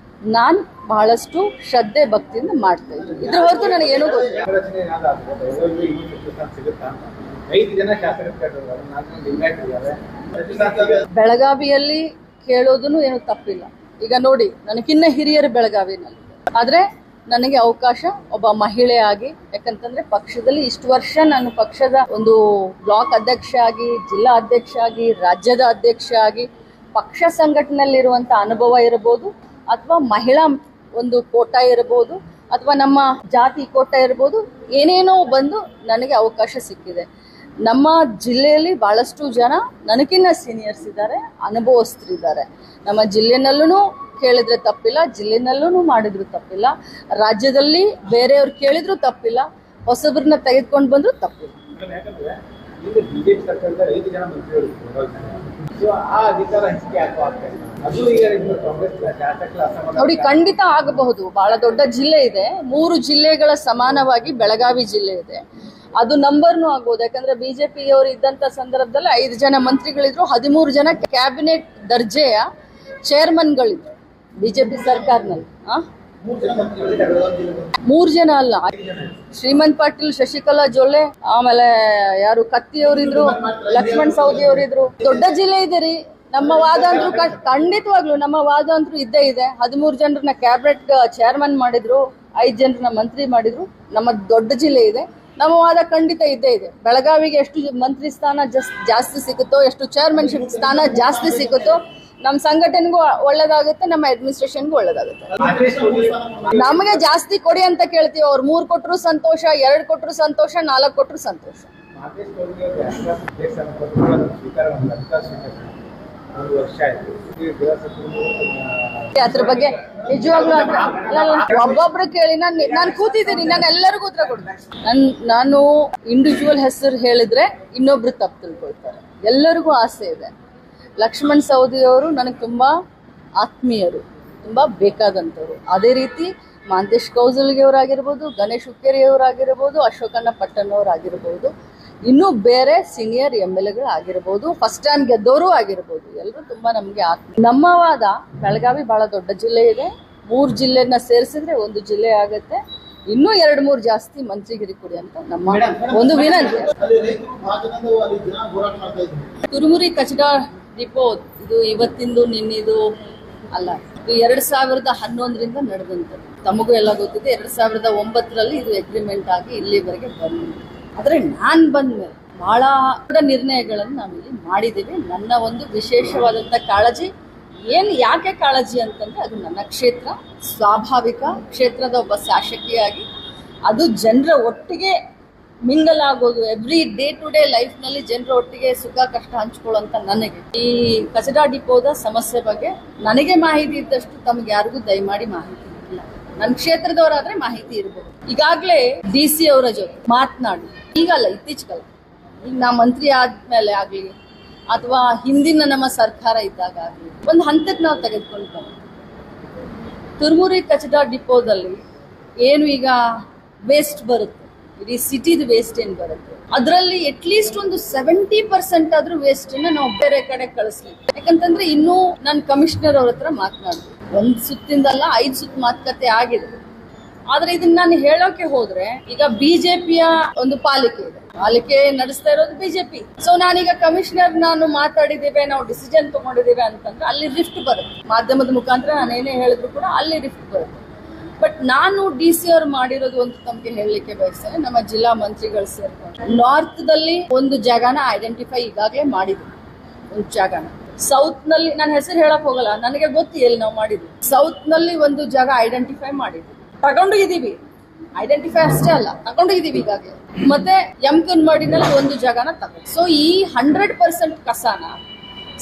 ನಾನು ಬಹಳಷ್ಟು ಶ್ರದ್ಧೆ ಭಕ್ತಿಯಿಂದ ಮಾಡ್ತಾ ಇದ್ದೀನಿ. ಇದ್ರ ಹೊರತು ನನಗೇನೂ ಗೊತ್ತಿಲ್ಲ. ಬೆಳಗಾವಿಯಲ್ಲಿ ಕೇಳೋದನ್ನು ಏನು ತಪ್ಪಿಲ್ಲ. ಈಗ ನೋಡಿ, ನನಗಿನ್ನ ಹಿರಿಯರು ಬೆಳಗಾವಿನಲ್ಲಿ, ಆದರೆ ನನಗೆ ಅವಕಾಶ ಒಬ್ಬ ಮಹಿಳೆಯಾಗಿ, ಯಾಕಂತಂದ್ರೆ ಪಕ್ಷದಲ್ಲಿ ಇಷ್ಟು ವರ್ಷ ನಾನು ಪಕ್ಷದ ಒಂದು ಬ್ಲಾಕ್ ಅಧ್ಯಕ್ಷ ಆಗಿ, ಜಿಲ್ಲಾ ಅಧ್ಯಕ್ಷ ಆಗಿ, ರಾಜ್ಯದ ಅಧ್ಯಕ್ಷ ಆಗಿ, ಪಕ್ಷ ಸಂಘಟನೆಯಲ್ಲಿರುವಂಥ ಅನುಭವ ಇರಬಹುದು, ಅಥವಾ ಮಹಿಳಾ ಒಂದು ಕೋಟ ಇರಬಹುದು, ಅಥವಾ ನಮ್ಮ ಜಾತಿ ಕೋಟ ಇರ್ಬೋದು, ಏನೇನೋ ಬಂದು ನನಗೆ ಅವಕಾಶ ಸಿಕ್ಕಿದೆ. ನಮ್ಮ ಜಿಲ್ಲೆಯಲ್ಲಿ ಭಾಳಷ್ಟು ಜನ ನನಗಿನ್ನ ಸೀನಿಯರ್ಸ್ ಇದ್ದಾರೆ, ಅನುಭವಸ್ಥರಿದ್ದಾರೆ. ನಮ್ಮ ಜಿಲ್ಲೆನಲ್ಲೂ ಕೇಳಿದ್ರೆ ತಪ್ಪಿಲ್ಲ, ಜಿಲ್ಲೆನಲ್ಲೂ ಮಾಡಿದ್ರು ತಪ್ಪಿಲ್ಲ, ರಾಜ್ಯದಲ್ಲಿ ಬೇರೆಯವ್ರು ಕೇಳಿದ್ರು ತಪ್ಪಿಲ್ಲ, ಹೊಸಬ್ರನ್ನ ತೆಗೆದುಕೊಂಡು ಬಂದ್ರು ತಪ್ಪಿಲ್ಲ. ಯಾಕಂದ್ರೆ ಈಗ ಬಿಜೆಪಿ ಸರ್ಕಾರದ 5 ಜನ ಮಂತ್ರಿಗಳು ಆ ಅಧಿಕಾರ ಹಂಚಿಕೆ ಆಗ್ತಾ ಇದೆ. ಅದು ಈಗ ಕಾಂಗ್ರೆಸ್ ಶಾಸಕರ ಅಸಮಾಧಾನ ನೋಡಿ, ಖಂಡಿತ ಆಗಬಹುದು. ಬಹಳ ದೊಡ್ಡ ಜಿಲ್ಲೆ ಇದೆ, 3 ಜಿಲ್ಲೆಗಳ ಸಮಾನವಾಗಿ ಬೆಳಗಾವಿ ಜಿಲ್ಲೆ ಇದೆ. ಅದು ನಂಬರ್ನು ಆಗ್ಬೋದು. ಯಾಕಂದ್ರೆ ಬಿಜೆಪಿಯವರು ಇದ್ದಂತ ಸಂದರ್ಭದಲ್ಲಿ 5 ಜನ ಮಂತ್ರಿಗಳಿದ್ರು, 13 ಜನ ಕ್ಯಾಬಿನೆಟ್ ದರ್ಜೆಯ ಚೇರ್ಮನ್ಗಳಿದ್ರು ಬಿಜೆಪಿ ಸರ್ಕಾರನಲ್ಲಿ. 3 ಜನ ಅಲ್ಲ, ಶ್ರೀಮಂತ್ ಪಾಟೀಲ್, ಶಶಿಕಲಾ ಜೊಲ್ಲೆ, ಆಮೇಲೆ ಯಾರು ಕತ್ತಿಯವರಿದ್ರು, ಲಕ್ಷ್ಮಣ್ ಸವದಿ ಅವರಿದ್ರು. ದೊಡ್ಡ ಜಿಲ್ಲೆ ಇದೆ ರೀ. ನಮ್ಮ ವಾದ ಅಂದ್ರೂ ಖಂಡಿತವಾಗ್ಲು ನಮ್ಮ ವಾದ ಅಂದ್ರೂ ಇದ್ದೇ ಇದೆ. 13 ಜನರನ್ನ ಕ್ಯಾಬಿನೆಟ್ ಚೇರ್ಮನ್ ಮಾಡಿದ್ರು, 5 ಜನರನ್ನ ಮಂತ್ರಿ ಮಾಡಿದ್ರು. ನಮ್ಮ ದೊಡ್ಡ ಜಿಲ್ಲೆ ಇದೆ, ನಮ್ಮ ವಾದ ಖಂಡಿತ ಇದ್ದೇ ಇದೆ. ಬೆಳಗಾವಿಗೆ ಎಷ್ಟು ಮಂತ್ರಿ ಸ್ಥಾನ ಜಾಸ್ತಿ ಸಿಗುತ್ತೋ, ಎಷ್ಟು ಚೇರ್ಮನ್ಶಿಪ್ ಸ್ಥಾನ ಜಾಸ್ತಿ ಸಿಗುತ್ತೋ, ನಮ್ಮ ಸಂಘಟನೆಗೂ ಒಳ್ಳೇದಾಗುತ್ತೆ, ನಮ್ಮ ಅಡ್ಮಿನಿಸ್ಟ್ರೇಷನ್ಗೂ ಒಳ್ಳೇದಾಗುತ್ತೆ. ನಮಗೆ ಜಾಸ್ತಿ ಕೊಡಿ ಅಂತ ಕೇಳ್ತೀವಿ. ಅವ್ರು 3 ಕೊಟ್ಟರು ಸಂತೋಷ, 2 ಕೊಟ್ಟರು ಸಂತೋಷ, 4 ಕೊಟ್ಟರು ಸಂತೋಷ. ಅದ್ರ ಬಗ್ಗೆ ನಿಜವಾಗ್ಲೂ ಒಬ್ಬೊಬ್ರು ಕೇಳಿ ನಾನು ಕೂತಿದ್ದೀನಿ, ನಾನು ಎಲ್ಲರಿಗೂ ಉತ್ತರ ಕೊಡ್ತೀನಿ. ನಾನು ಇಂಡಿವಿಜುವಲ್ ಹೆಸರು ಹೇಳಿದ್ರೆ ಇನ್ನೊಬ್ರು ತಪ್ಪು ತಿಳ್ಕೊಳ್ತಾರೆ. ಎಲ್ಲರಿಗೂ ಆಸೆ ಇದೆ. ಲಕ್ಷ್ಮಣ್ ಸವದಿ ಅವರು ನನಗೆ ತುಂಬ ಆತ್ಮೀಯರು, ತುಂಬ ಬೇಕಾದಂಥವ್ರು. ಅದೇ ರೀತಿ ಮಾಂತೇಶ್ ಕೌಜಲ್ಗಿ ಅವರಾಗಿರ್ಬೋದು, ಗಣೇಶ್ ಹುಕ್ಕೇರಿಯವರಾಗಿರ್ಬೋದು, ಅಶೋಕಣ್ಣ ಪಟ್ಟಣ್ಣವರಾಗಿರ್ಬೋದು, ಇನ್ನೂ ಬೇರೆ ಸೀನಿಯರ್ MLA ಆಗಿರ್ಬೋದು, ಫಸ್ಟ್ ಟೈಮ್ ಗೆದ್ದವರು ಆಗಿರ್ಬೋದು, ಎಲ್ಲರೂ ತುಂಬ ನಮಗೆ ನಮ್ಮ ವಾದ ಬೆಳಗಾವಿ ಭಾಳ ದೊಡ್ಡ ಜಿಲ್ಲೆ ಇದೆ. 3 ಜಿಲ್ಲೆನ ಸೇರಿಸಿದ್ರೆ 1 ಜಿಲ್ಲೆ ಆಗುತ್ತೆ. ಇನ್ನೂ 2-3 ಜಾಸ್ತಿ ಮಂತ್ರಿಗಿರಿ ಕೊಡಿ ಅಂತ ನಮ್ಮ ಒಂದು ವಿನಂತಿ. ತುರುಮುರಿ ಕಚಡಾ ಡಿಪೋ ಇದು ಇವತ್ತಿಂದು ನಿನ್ನಿದು ಅಲ್ಲ, ಇದು 2011ರಿಂದ ನಡೆದಂಥದ್ದು. ತಮಗೂ ಎಲ್ಲ ಗೊತ್ತಿದೆ. 2009ರಲ್ಲಿ ಇದು ಅಗ್ರಿಮೆಂಟ್ ಆಗಿ ಇಲ್ಲಿವರೆಗೆ ಬಂದಿದೆ. ಆದರೆ ನಾನು ಬಂದ ಮೇಲೆ ಭಾಳ ನಿರ್ಣಯಗಳನ್ನು ನಾವಿಲ್ಲಿ ಮಾಡಿದ್ದೀವಿ. ನನ್ನ ಒಂದು ವಿಶೇಷವಾದಂಥ ಕಾಳಜಿ ಯಾಕೆ ಕಾಳಜಿ ಅಂತಂದರೆ, ಅದು ನನ್ನ ಕ್ಷೇತ್ರ, ಸ್ವಾಭಾವಿಕ ಕ್ಷೇತ್ರದ ಒಬ್ಬ ಶಾಸಕಿಯಾಗಿ ಅದು ಜನರ ಒಟ್ಟಿಗೆ ಮಿಂಗಲ್ ಆಗೋದು, ಎವ್ರಿ ಡೇ ಟು ಡೇ ಲೈಫ್ನಲ್ಲಿ ಜನರ ಒಟ್ಟಿಗೆ ಸುಖ ಕಷ್ಟ ಹಂಚ್ಕೊಳ್ಳೋಂಥ ನನಗೆ ಈ ಕಚಡಾ ಡಿಪೋದ ಸಮಸ್ಯೆ ಬಗ್ಗೆ ನನಗೆ ಮಾಹಿತಿ ಇದ್ದಷ್ಟು ತಮ್ಗೆ ಯಾರಿಗೂ ದಯಮಾಡಿ ಮಾಹಿತಿ ಇಲ್ಲ. ನನ್ನ ಕ್ಷೇತ್ರದವರಾದ್ರೆ ಮಾಹಿತಿ ಇರಬಹುದು. ಈಗಾಗಲೇ DC ಅವರ ಜೊತೆ ಮಾತನಾಡಿ, ಈಗಲ್ಲ ಇತ್ತೀಚೆಗಲ್ಲ, ಈಗ ನಾ ಮಂತ್ರಿ ಆದ್ಮೇಲೆ ಆಗಲಿ ಅಥವಾ ಹಿಂದಿನ ನಮ್ಮ ಸರ್ಕಾರ ಇದ್ದಾಗ ಆಗಲಿ ಒಂದು ಹಂತಕ್ಕೆ ನಾವು ತೆಗೆದುಕೊಂಡು ಬಂದು ತುರುಮುರಿ ಕಚಡಾ ಡಿಪೋದಲ್ಲಿ ಏನು ಈಗ ವೇಸ್ಟ್ ಬರುತ್ತೆ, ಇಡೀ ಸಿಟಿದು ವೇಸ್ಟ್ ಏನು ಬರುತ್ತೆ, ಅದರಲ್ಲಿ ಅಟ್ಲೀಸ್ಟ್ ಒಂದು 70% ಆದ್ರೂ ವೇಸ್ಟನ್ನ ನಾವು ಬೇರೆ ಕಡೆ ಕಳಿಸ್ಲಿ. ಯಾಕಂತಂದ್ರೆ ಇನ್ನೂ ನಾನು ಕಮಿಷನರ್ ಅವ್ರ ಹತ್ರ ಮಾತನಾಡಿದೆ. 1 ಸುತ್ತಿಂದಲ್ಲ 5 ಸುತ್ತು ಮಾತುಕತೆ ಆಗಿದೆ. ಆದ್ರೆ ಇದನ್ನ ನಾನು ಹೇಳೋಕೆ ಹೋದ್ರೆ, ಈಗ ಬಿಜೆಪಿಯ ಒಂದು ಪಾಲಿಕೆ ಇದೆ, ಪಾಲಿಕೆ ನಡೆಸ್ತಾ ಇರೋದು ಬಿಜೆಪಿ. ಸೊ ನಾನೀಗ ಕಮಿಷನರ್ ನಾನು ಮಾತಾಡಿದ್ದೇವೆ, ನಾವು ಡಿಸಿಷನ್ ತಗೊಂಡಿದ್ದೇವೆ ಅಂತಂದ್ರೆ ಅಲ್ಲಿ ರಿಫ್ಟ್ ಬರುತ್ತೆ. ಮಾಧ್ಯಮದ ಮುಖಾಂತರ ನಾನು ಏನೇ ಹೇಳಿದ್ರು ಕೂಡ ಅಲ್ಲಿ ರಿಫ್ಟ್ ಬರುತ್ತೆ. ಬಟ್ ನಾನು DC ಅವ್ರು ಮಾಡಿರೋದು ಒಂದು ತಮಗೆ ಹೇಳಲಿಕ್ಕೆ ಬಯಸ್ತೇನೆ. ನಮ್ಮ ಜಿಲ್ಲಾ ಮಂತ್ರಿಗಳು ಸೇರ್ಕೊಂಡು ನಾರ್ತ್ದಲ್ಲಿ ಒಂದು ಜಾಗನ ಐಡೆಂಟಿಫೈ ಈಗಾಗಲೇ ಮಾಡಿದ್ವಿ. ಒಂದು ಜಾಗನ ಸೌತ್ ನಲ್ಲಿ, ನಾನು ಹೆಸರು ಹೇಳಕ್ ಹೋಗಲ್ಲ, ನನಗೆ ಗೊತ್ತು ಎಲ್ಲಿ ನಾವು ಮಾಡಿದ್ವಿ. ಸೌತ್ ನಲ್ಲಿ ಒಂದು ಜಾಗ ಐಡೆಂಟಿಫೈ ಮಾಡಿದ್ವಿ, ತಗೊಂಡು ಇದೀವಿ. ಐಡೆಂಟಿಫೈ ಅಷ್ಟೇ ಅಲ್ಲ, ತಗೊಂಡು ಇದೀವಿ ಈಗಾಗಲೇ. ಮತ್ತೆ ಯಮಕನ್ಮಡಿನಲ್ಲಿ ಒಂದು ಜಾಗನ ತಗೊಂಡು. ಸೊ ಈ 100% ಕಸಾನ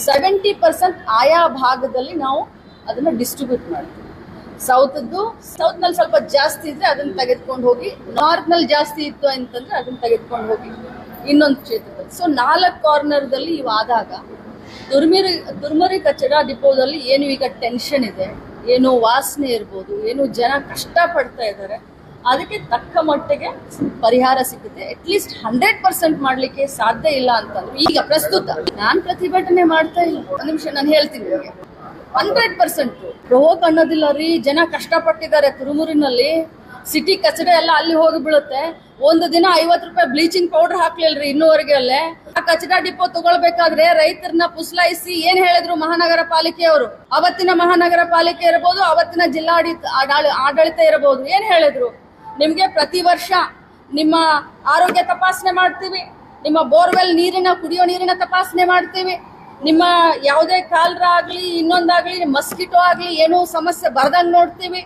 70% ಆಯಾ ಭಾಗದಲ್ಲಿ ನಾವು ಅದನ್ನ ಡಿಸ್ಟ್ರಿಬ್ಯೂಟ್ ಮಾಡ್ತೀವಿ. ಸೌತ್ನಲ್ಲಿ ಸ್ವಲ್ಪ ಜಾಸ್ತಿ ಇದ್ರೆ ಅದನ್ನ ತೆಗೆದುಕೊಂಡು ಹೋಗಿ, ನಾರ್ತ್ನಲ್ಲಿ ಜಾಸ್ತಿ ಇತ್ತು ಅಂತಂದ್ರೆ ಅದನ್ನ ತೆಗೆದುಕೊಂಡು ಹೋಗಿ ಇನ್ನೊಂದು ಕ್ಷೇತ್ರದಲ್ಲಿ. ಸೊ 4 ಕಾರ್ನರ್ದಲ್ಲಿ ಇವು ಆದಾಗ ತುರುಮುರಿ ಕಚಡಾ ಡಿಪೋದಲ್ಲಿ ಏನು ಈಗ ಟೆನ್ಷನ್ ಇದೆ, ಏನು ವಾಸನೆ ಇರ್ಬೋದು, ಏನು ಜನ ಕಷ್ಟಪಡ್ತಾ ಇದ್ದಾರೆ, ಅದಕ್ಕೆ ತಕ್ಕ ಮಟ್ಟಿಗೆ ಪರಿಹಾರ ಸಿಗುತ್ತೆ. ಅಟ್ಲೀಸ್ಟ್ 100% ಮಾಡಲಿಕ್ಕೆ ಸಾಧ್ಯ ಇಲ್ಲ ಅಂತಂದ್ರೆ ಈಗ ಪ್ರಸ್ತುತ ನಾನು ಪ್ರತಿಭಟನೆ ಮಾಡ್ತಾ ಇಲ್ಲ. ಒಂದು ನಿಮಿಷ ನಾನು ಹೇಳ್ತೀನಿ ನಿಮಗೆ. 100% ಹೋಗಕ್ ಅನ್ನೋದಿಲ್ಲ ರೀ. ಜನ ಕಷ್ಟಪಟ್ಟಿದ್ದಾರೆ. ತುರುಮುರಿನಲ್ಲಿ ಸಿಟಿ ಕಚಡ ಎಲ್ಲ ಅಲ್ಲಿ ಹೋಗಿ ಬೀಳುತ್ತೆ. ಒಂದು ದಿನ 50 ರೂಪಾಯಿ ಬ್ಲೀಚಿಂಗ್ ಪೌಡರ್ ಹಾಕ್ಲಿಲ್ರಿ ಇನ್ನೂವರೆಗೆ ಅಲ್ಲೇ. ಆ ಕಚಡ ಡಿಪೋ ತಗೊಳ್ಬೇಕಾದ್ರೆ ರೈತರನ್ನ ಪುಸ್ಲಾಯಿಸಿ ಏನ್ ಹೇಳಿದ್ರು ಮಹಾನಗರ ಪಾಲಿಕೆಯವರು, ಅವತ್ತಿನ ಮಹಾನಗರ ಪಾಲಿಕೆ ಇರಬಹುದು, ಅವತ್ತಿನ ಆಡಳಿತ ಇರಬಹುದು, ಏನ್ ಹೇಳಿದ್ರು, ನಿಮ್ಗೆ ಪ್ರತಿ ವರ್ಷ ನಿಮ್ಮ ಆರೋಗ್ಯ ತಪಾಸಣೆ ಮಾಡ್ತೀವಿ, ನಿಮ್ಮ ಬೋರ್ವೆಲ್ ಕುಡಿಯೋ ನೀರಿನ ತಪಾಸಣೆ ಮಾಡ್ತೀವಿ, ನಿಮ್ಮ ಯಾವುದೇ ಕಾಲರ ಆಗ್ಲಿ ಇನ್ನೊಂದಾಗ್ಲಿ ಮಸ್ಕಿಟೋ ಆಗ್ಲಿ ಏನೋ ಸಮಸ್ಯೆ ಬರ್ದಂಗ್ ನೋಡ್ತೀವಿ,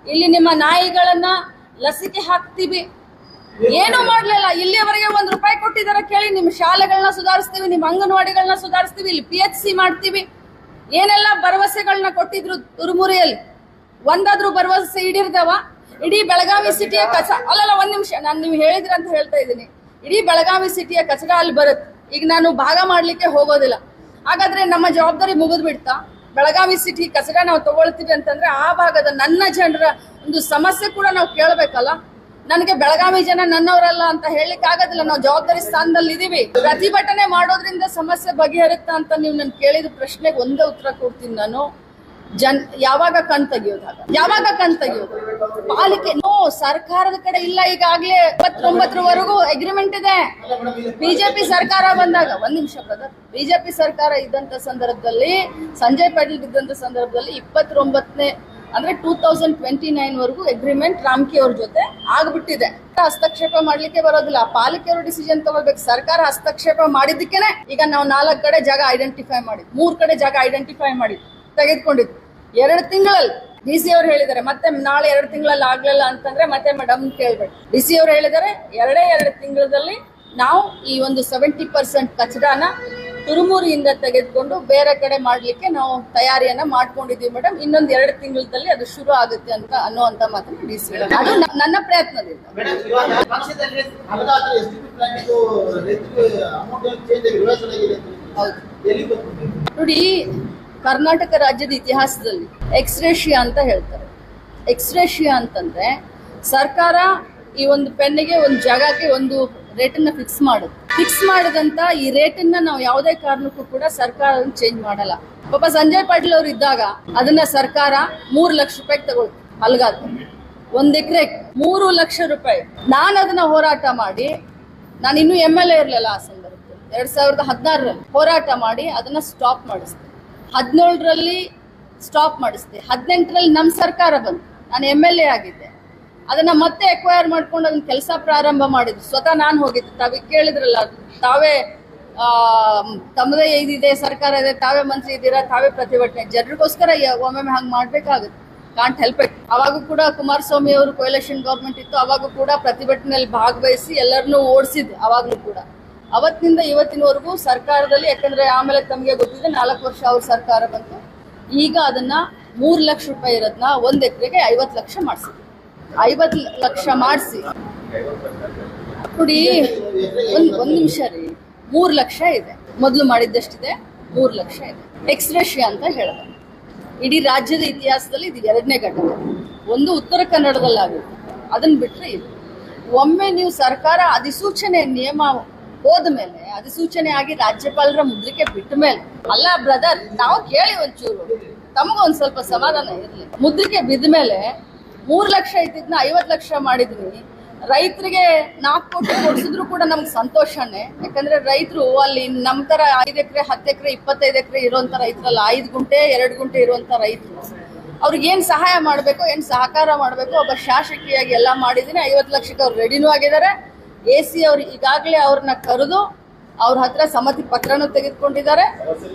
ಇಲ್ಲಿ ನಿಮ್ಮ ನಾಯಿಗಳನ್ನ ಲಸಿಕೆ ಹಾಕ್ತೀವಿ, ಏನು ಮಾಡ್ಲಿಲ್ಲ. ಇಲ್ಲಿಯವರೆಗೆ ₹1 ಕೊಟ್ಟಿದ್ದಾರೆ ಕೇಳಿ. ನಿಮ್ಮ ಶಾಲೆಗಳನ್ನ ಸುಧಾರಿಸ್ತೀವಿ, ನಿಮ್ಮ ಅಂಗನವಾಡಿಗಳನ್ನ ಸುಧಾರಿಸ್ತೀವಿ, ಇಲ್ಲಿ PHC ಮಾಡ್ತೀವಿ, ಏನೆಲ್ಲ ಭರವಸೆಗಳನ್ನ ಕೊಟ್ಟಿದ್ರು ತುರುಮುರಿಯಲ್ಲಿ. ಒಂದಾದ್ರೂ ಭರವಸೆ ಈಡೇರಿದವ? ಇಡೀ ಬೆಳಗಾವಿ ಸಿಟಿಯ ಅಲ್ಲಲ್ಲ, ಒಂದ್ ನಿಮಿಷ, ನಾನು ನೀವು ಹೇಳಿದ್ರ ಅಂತ ಹೇಳ್ತಾ ಇದ್ದೀನಿ. ಇಡೀ ಬೆಳಗಾವಿ ಸಿಟಿಯ ಕಚಡ ಅಲ್ಲಿ ಬರುತ್ತೆ. ಈಗ ನಾನು ಭಾಗ ಮಾಡ್ಲಿಕ್ಕೆ ಹೋಗೋದಿಲ್ಲ. ಹಾಗಾದ್ರೆ ನಮ್ಮ ಜವಾಬ್ದಾರಿ ಮುಗಿದ್ ಬಿಡ್ತಾ? ಬೆಳಗಾವಿ ಸಿಟಿ ಕಚಡ ನಾವು ತಗೊಳ್ತೀವಿ ಅಂತಂದ್ರೆ ಆ ಭಾಗದ ನನ್ನ ಜನರ ಒಂದು ಸಮಸ್ಯೆ ಕೂಡ ನಾವು ಕೇಳಬೇಕಲ್ಲ. ನನಗೆ ಬೆಳಗಾವಿ ಜನ ನನ್ನವರಲ್ಲ ಅಂತ ಹೇಳಲಿಕ್ಕೆ ಆಗೋದಿಲ್ಲ. ನಾವು ಜವಾಬ್ದಾರಿ ಸ್ಥಾನದಲ್ಲಿ ಇದೀವಿ. ಪ್ರತಿಭಟನೆ ಮಾಡೋದ್ರಿಂದ ಸಮಸ್ಯೆ ಬಗೆಹರುತ್ತಾ ಅಂತ ನೀವು ನನ್ ಕೇಳಿದ ಪ್ರಶ್ನೆಗೆ ಒಂದೇ ಉತ್ತರ ಕೊಡ್ತೀನಿ ನಾನು. ಯಾವಾಗ ಕಣ್ ತೆಗಿಯೋದಾಗ? ಯಾವಾಗ ಕಣ್ ತೆಗಿಯೋದು? ಪಾಲಿಕೆ ಸರ್ಕಾರದ ಕಡೆ ಇಲ್ಲ. ಈಗಾಗ್ಲೇ 29ರವರೆಗೂ ಅಗ್ರಿಮೆಂಟ್ ಇದೆ. ಬಿಜೆಪಿ ಸರ್ಕಾರ ಬಂದಾಗ, ಒಂದ್ ನಿಮಿಷ ಬ್ರದರ್, ಬಿಜೆಪಿ ಸರ್ಕಾರ ಇದ್ದಂತ ಸಂದರ್ಭದಲ್ಲಿ, ಸಂಜಯ್ ಪಾಟೀಲ್ ಇದ್ದಂತ ಸಂದರ್ಭದಲ್ಲಿ 29ನೇ ಅಂದ್ರೆ 2029 ವರೆಗೂ ಅಗ್ರಿಮೆಂಟ್ ರಾಮ್ಕಿ ಅವ್ರ ಜೊತೆ ಆಗ್ಬಿಟ್ಟಿದೆ. ಹಸ್ತಕ್ಷೇಪ ಮಾಡ್ಲಿಕ್ಕೆ ಬರೋದಿಲ್ಲ. ಪಾಲಿಕೆಯವರು ಡಿಸಿಷನ್ ತಗೊಳ್ಬೇಕು. ಸರ್ಕಾರ ಹಸ್ತಕ್ಷೇಪ ಮಾಡಿದ್ದಕ್ಕೇನೆ ಈಗ ನಾವು 4 ಕಡೆ ಜಾಗ ಐಡೆಂಟಿಫೈ ಮಾಡಿದ್ವಿ, 3 ಕಡೆ ಜಾಗ ಐಡೆಂಟಿಫೈ ಮಾಡಿದ್ವಿ, ತೆಗೆದುಕೊಂಡಿದ್ವಿ 2 ತಿಂಗಳಲ್ಲಿ. DC ಅವ್ರು ಹೇಳಿದ್ದಾರೆ, ಮತ್ತೆ ನಾಳೆ 2 ತಿಂಗಳಲ್ಲಿ ಆಗ್ಲಿಲ್ಲ ಅಂತಂದ್ರೆ ಮತ್ತೆ ಮೇಡಮ್ ಕೇಳ್ಬೇಕು. DC ಅವ್ರು ಹೇಳಿದ್ದಾರೆ 2 ತಿಂಗಳಲ್ಲಿ ನಾವು ಈ ಒಂದು 70% ಕಚಡಾನ ತುರುಮೂರಿಯಿಂದ ತೆಗೆದುಕೊಂಡು ಬೇರೆ ಕಡೆ ಮಾಡ್ಲಿಕ್ಕೆ ನಾವು ತಯಾರಿಯನ್ನ ಮಾಡ್ಕೊಂಡಿದೀವಿ ಮೇಡಮ್. ಇನ್ನೊಂದು 2 ತಿಂಗಳಲ್ಲಿ ಅದು ಶುರು ಆಗುತ್ತೆ ಅಂತ ಅನ್ನುವಂತ ಮಾತನ್ನ DC ಅದು ನನ್ನ ಪ್ರಯತ್ನದಿಂದ. ನೋಡಿ, ಕರ್ನಾಟಕ ರಾಜ್ಯದ ಇತಿಹಾಸದಲ್ಲಿ ಎಕ್ಸ್ರೇಷಿಯಾ ಅಂತ ಹೇಳ್ತಾರೆ. ಎಕ್ಸ್ರೇಷಿಯಾ ಅಂತಂದ್ರೆ ಸರ್ಕಾರ ಈ ಒಂದು ಪೆನ್ನಿಗೆ ಒಂದು ಜಾಗಕ್ಕೆ ಒಂದು ರೇಟನ್ನ ಫಿಕ್ಸ್ ಮಾಡುತ್ತೆ. ಫಿಕ್ಸ್ ಮಾಡಿದಂತ ಈ ರೇಟನ್ನ ನಾವು ಯಾವುದೇ ಕಾರಣಕ್ಕೂ ಕೂಡ ಸರ್ಕಾರ ಚೇಂಜ್ ಮಾಡಲ್ಲ. ಪಾಪ ಸಂಜಯ್ ಪಾಟೀಲ್ ಅವರು ಇದ್ದಾಗ ಅದನ್ನ ಸರ್ಕಾರ ₹3 ಲಕ್ಷ ತಗೊಳ್ತು ಅಲ್ಗಾದ. 1 ಎಕರೆಗೆ ₹3 ಲಕ್ಷ. ನಾನು ಅದನ್ನ ಹೋರಾಟ ಮಾಡಿ, ನಾನು ಇನ್ನೂ MLA ಇರಲಿಲ್ಲ ಆ ಸಂದರ್ಭದಲ್ಲಿ, 2016ರಲ್ಲಿ ಹೋರಾಟ ಮಾಡಿ ಅದನ್ನ ಸ್ಟಾಪ್ ಮಾಡಿಸ್ದೆ. 17ರಲ್ಲಿ ಸ್ಟಾಪ್ ಮಾಡಿಸ್ದೆ. 18ರಲ್ಲಿ ನಮ್ಮ ಸರ್ಕಾರ ಬಂತು, ನಾನು MLA ಆಗಿದ್ದೆ. ಅದನ್ನ ಮತ್ತೆ ಎಕ್ವೈರ್ ಮಾಡ್ಕೊಂಡು ಅದನ್ನ ಕೆಲಸ ಪ್ರಾರಂಭ ಮಾಡಿದ್ರು. ಸ್ವತಃ ನಾನು ಹೋಗಿದ್ದೆ. ತಾವೀಗ ಕೇಳಿದ್ರಲ್ಲ, ತಾವೇ ತಮ್ಮದೇ ಇದಿದೆ, ಸರ್ಕಾರ ಇದೆ, ತಾವೇ ಮಂತ್ರಿ ಇದ್ದೀರಾ, ತಾವೇ ಪ್ರತಿಭಟನೆ. ಜನರಿಗೋಸ್ಕರ ಒಮ್ಮೊಮ್ಮೆ ಹಂಗೆ ಮಾಡ್ಬೇಕಾಗುತ್ತೆ. Can't help it. ಅವಾಗೂ ಕೂಡ ಕುಮಾರಸ್ವಾಮಿ ಅವರು ಕೊಯಲೇಷನ್ ಗೌರ್ಮೆಂಟ್ ಇತ್ತು, ಅವಾಗೂ ಕೂಡ ಪ್ರತಿಭಟನೆಯಲ್ಲಿ ಭಾಗವಹಿಸಿ ಎಲ್ಲರನ್ನೂ ಓಡಿಸಿದ್ದೆ. ಅವಾಗ್ಲೂ ಕೂಡ ಅವತ್ತಿನಿಂದ ಇವತ್ತಿನವರೆಗೂ ಸರ್ಕಾರದಲ್ಲಿ, ಯಾಕಂದ್ರೆ ಆಮೇಲೆ ತಮಗೆ ಗೊತ್ತಿದೆ 4 ವರ್ಷ ಅವ್ರ ಸರ್ಕಾರ ಬಂತು. ಈಗ ಅದನ್ನ ₹3 ಲಕ್ಷ ಇರೋದನ್ನ 1 ಎಕರೆಗೆ 50 ಲಕ್ಷ ಮಾಡಿಸಿದ್ವಿ. 50 ಲಕ್ಷ ಮಾಡಿಸಿ ನೋಡಿ. ಒಂದ್ ನಿಮಿಷ ರೀ, 3 ಲಕ್ಷ ಇದೆ. ಮೊದಲು ಮಾಡಿದ್ದಷ್ಟಿದೆ, 3 ಲಕ್ಷ ಇದೆ. ಎಕ್ಸ್ರೇಷಿಯಾ ಅಂತ ಹೇಳಿದೆ. ಇಡೀ ರಾಜ್ಯದ ಇತಿಹಾಸದಲ್ಲಿ ಇದು 2ನೇ ಘಟನೆ. ಒಂದು ಉತ್ತರ ಕನ್ನಡದಲ್ಲಾಗುತ್ತೆ, ಅದನ್ನ ಬಿಟ್ರೆ ಇದು. ಒಮ್ಮೆ ನೀವು ಸರ್ಕಾರ ಅಧಿಸೂಚನೆ ನಿಯಮ ಹೋದ ಮೇಲೆ, ಅಧಿಸೂಚನೆ ಆಗಿ ರಾಜ್ಯಪಾಲರ ಮುದ್ರಿಕೆ ಬಿಟ್ಟ ಮೇಲೆ, ಅಲ್ಲ ಬ್ರದರ್, ನಾವು ಕೇಳಿ ಒಂಚೂರು, ತಮಗೊಂದ್ ಸ್ವಲ್ಪ ಸಮಾಧಾನ ಇರಲಿ. ಮುದ್ರಿಕೆ ಬಿದ್ದ ಮೇಲೆ 3 ಲಕ್ಷ ಇದ್ದಿದ್ನ 50 ಲಕ್ಷ ಮಾಡಿದ್ವಿ. ರೈತರಿಗೆ 4 ಕೋಟಿ ಕೊಡಿಸಿದ್ರು ಕೂಡ ನಮ್ಗೆ ಸಂತೋಷನೇ. ಯಾಕಂದ್ರೆ ರೈತರು ಅಲ್ಲಿ ನಮ್ಮ ತರ 5 ಎಕರೆ 10 ಎಕರೆ 25 ಎಕರೆ ಇರುವಂತ ರೈತರಲ್ಲ, 5 ಗುಂಟೆ 2 ಗುಂಟೆ ಇರುವಂತ ರೈತರು. ಅವ್ರಿಗೆ ಏನ್ ಸಹಾಯ ಮಾಡ್ಬೇಕು, ಏನ್ ಸಹಕಾರ ಮಾಡ್ಬೇಕು, ಒಬ್ಬ ಶಾಸಕಿಯಾಗಿ ಎಲ್ಲ ಮಾಡಿದೀನಿ. 50 ಲಕ್ಷಕ್ಕೆ ಅವ್ರು ರೆಡಿನೂ ಆಗಿದ್ದಾರೆ. AC ಅವ್ರು ಈಗಾಗಲೇ ಅವ್ರನ್ನ ಕರೆದು ಅವ್ರ ಹತ್ರ ಸಮ್ಮತಿ ಪತ್ರನೂ ತೆಗೆದುಕೊಂಡಿದ್ದಾರೆ,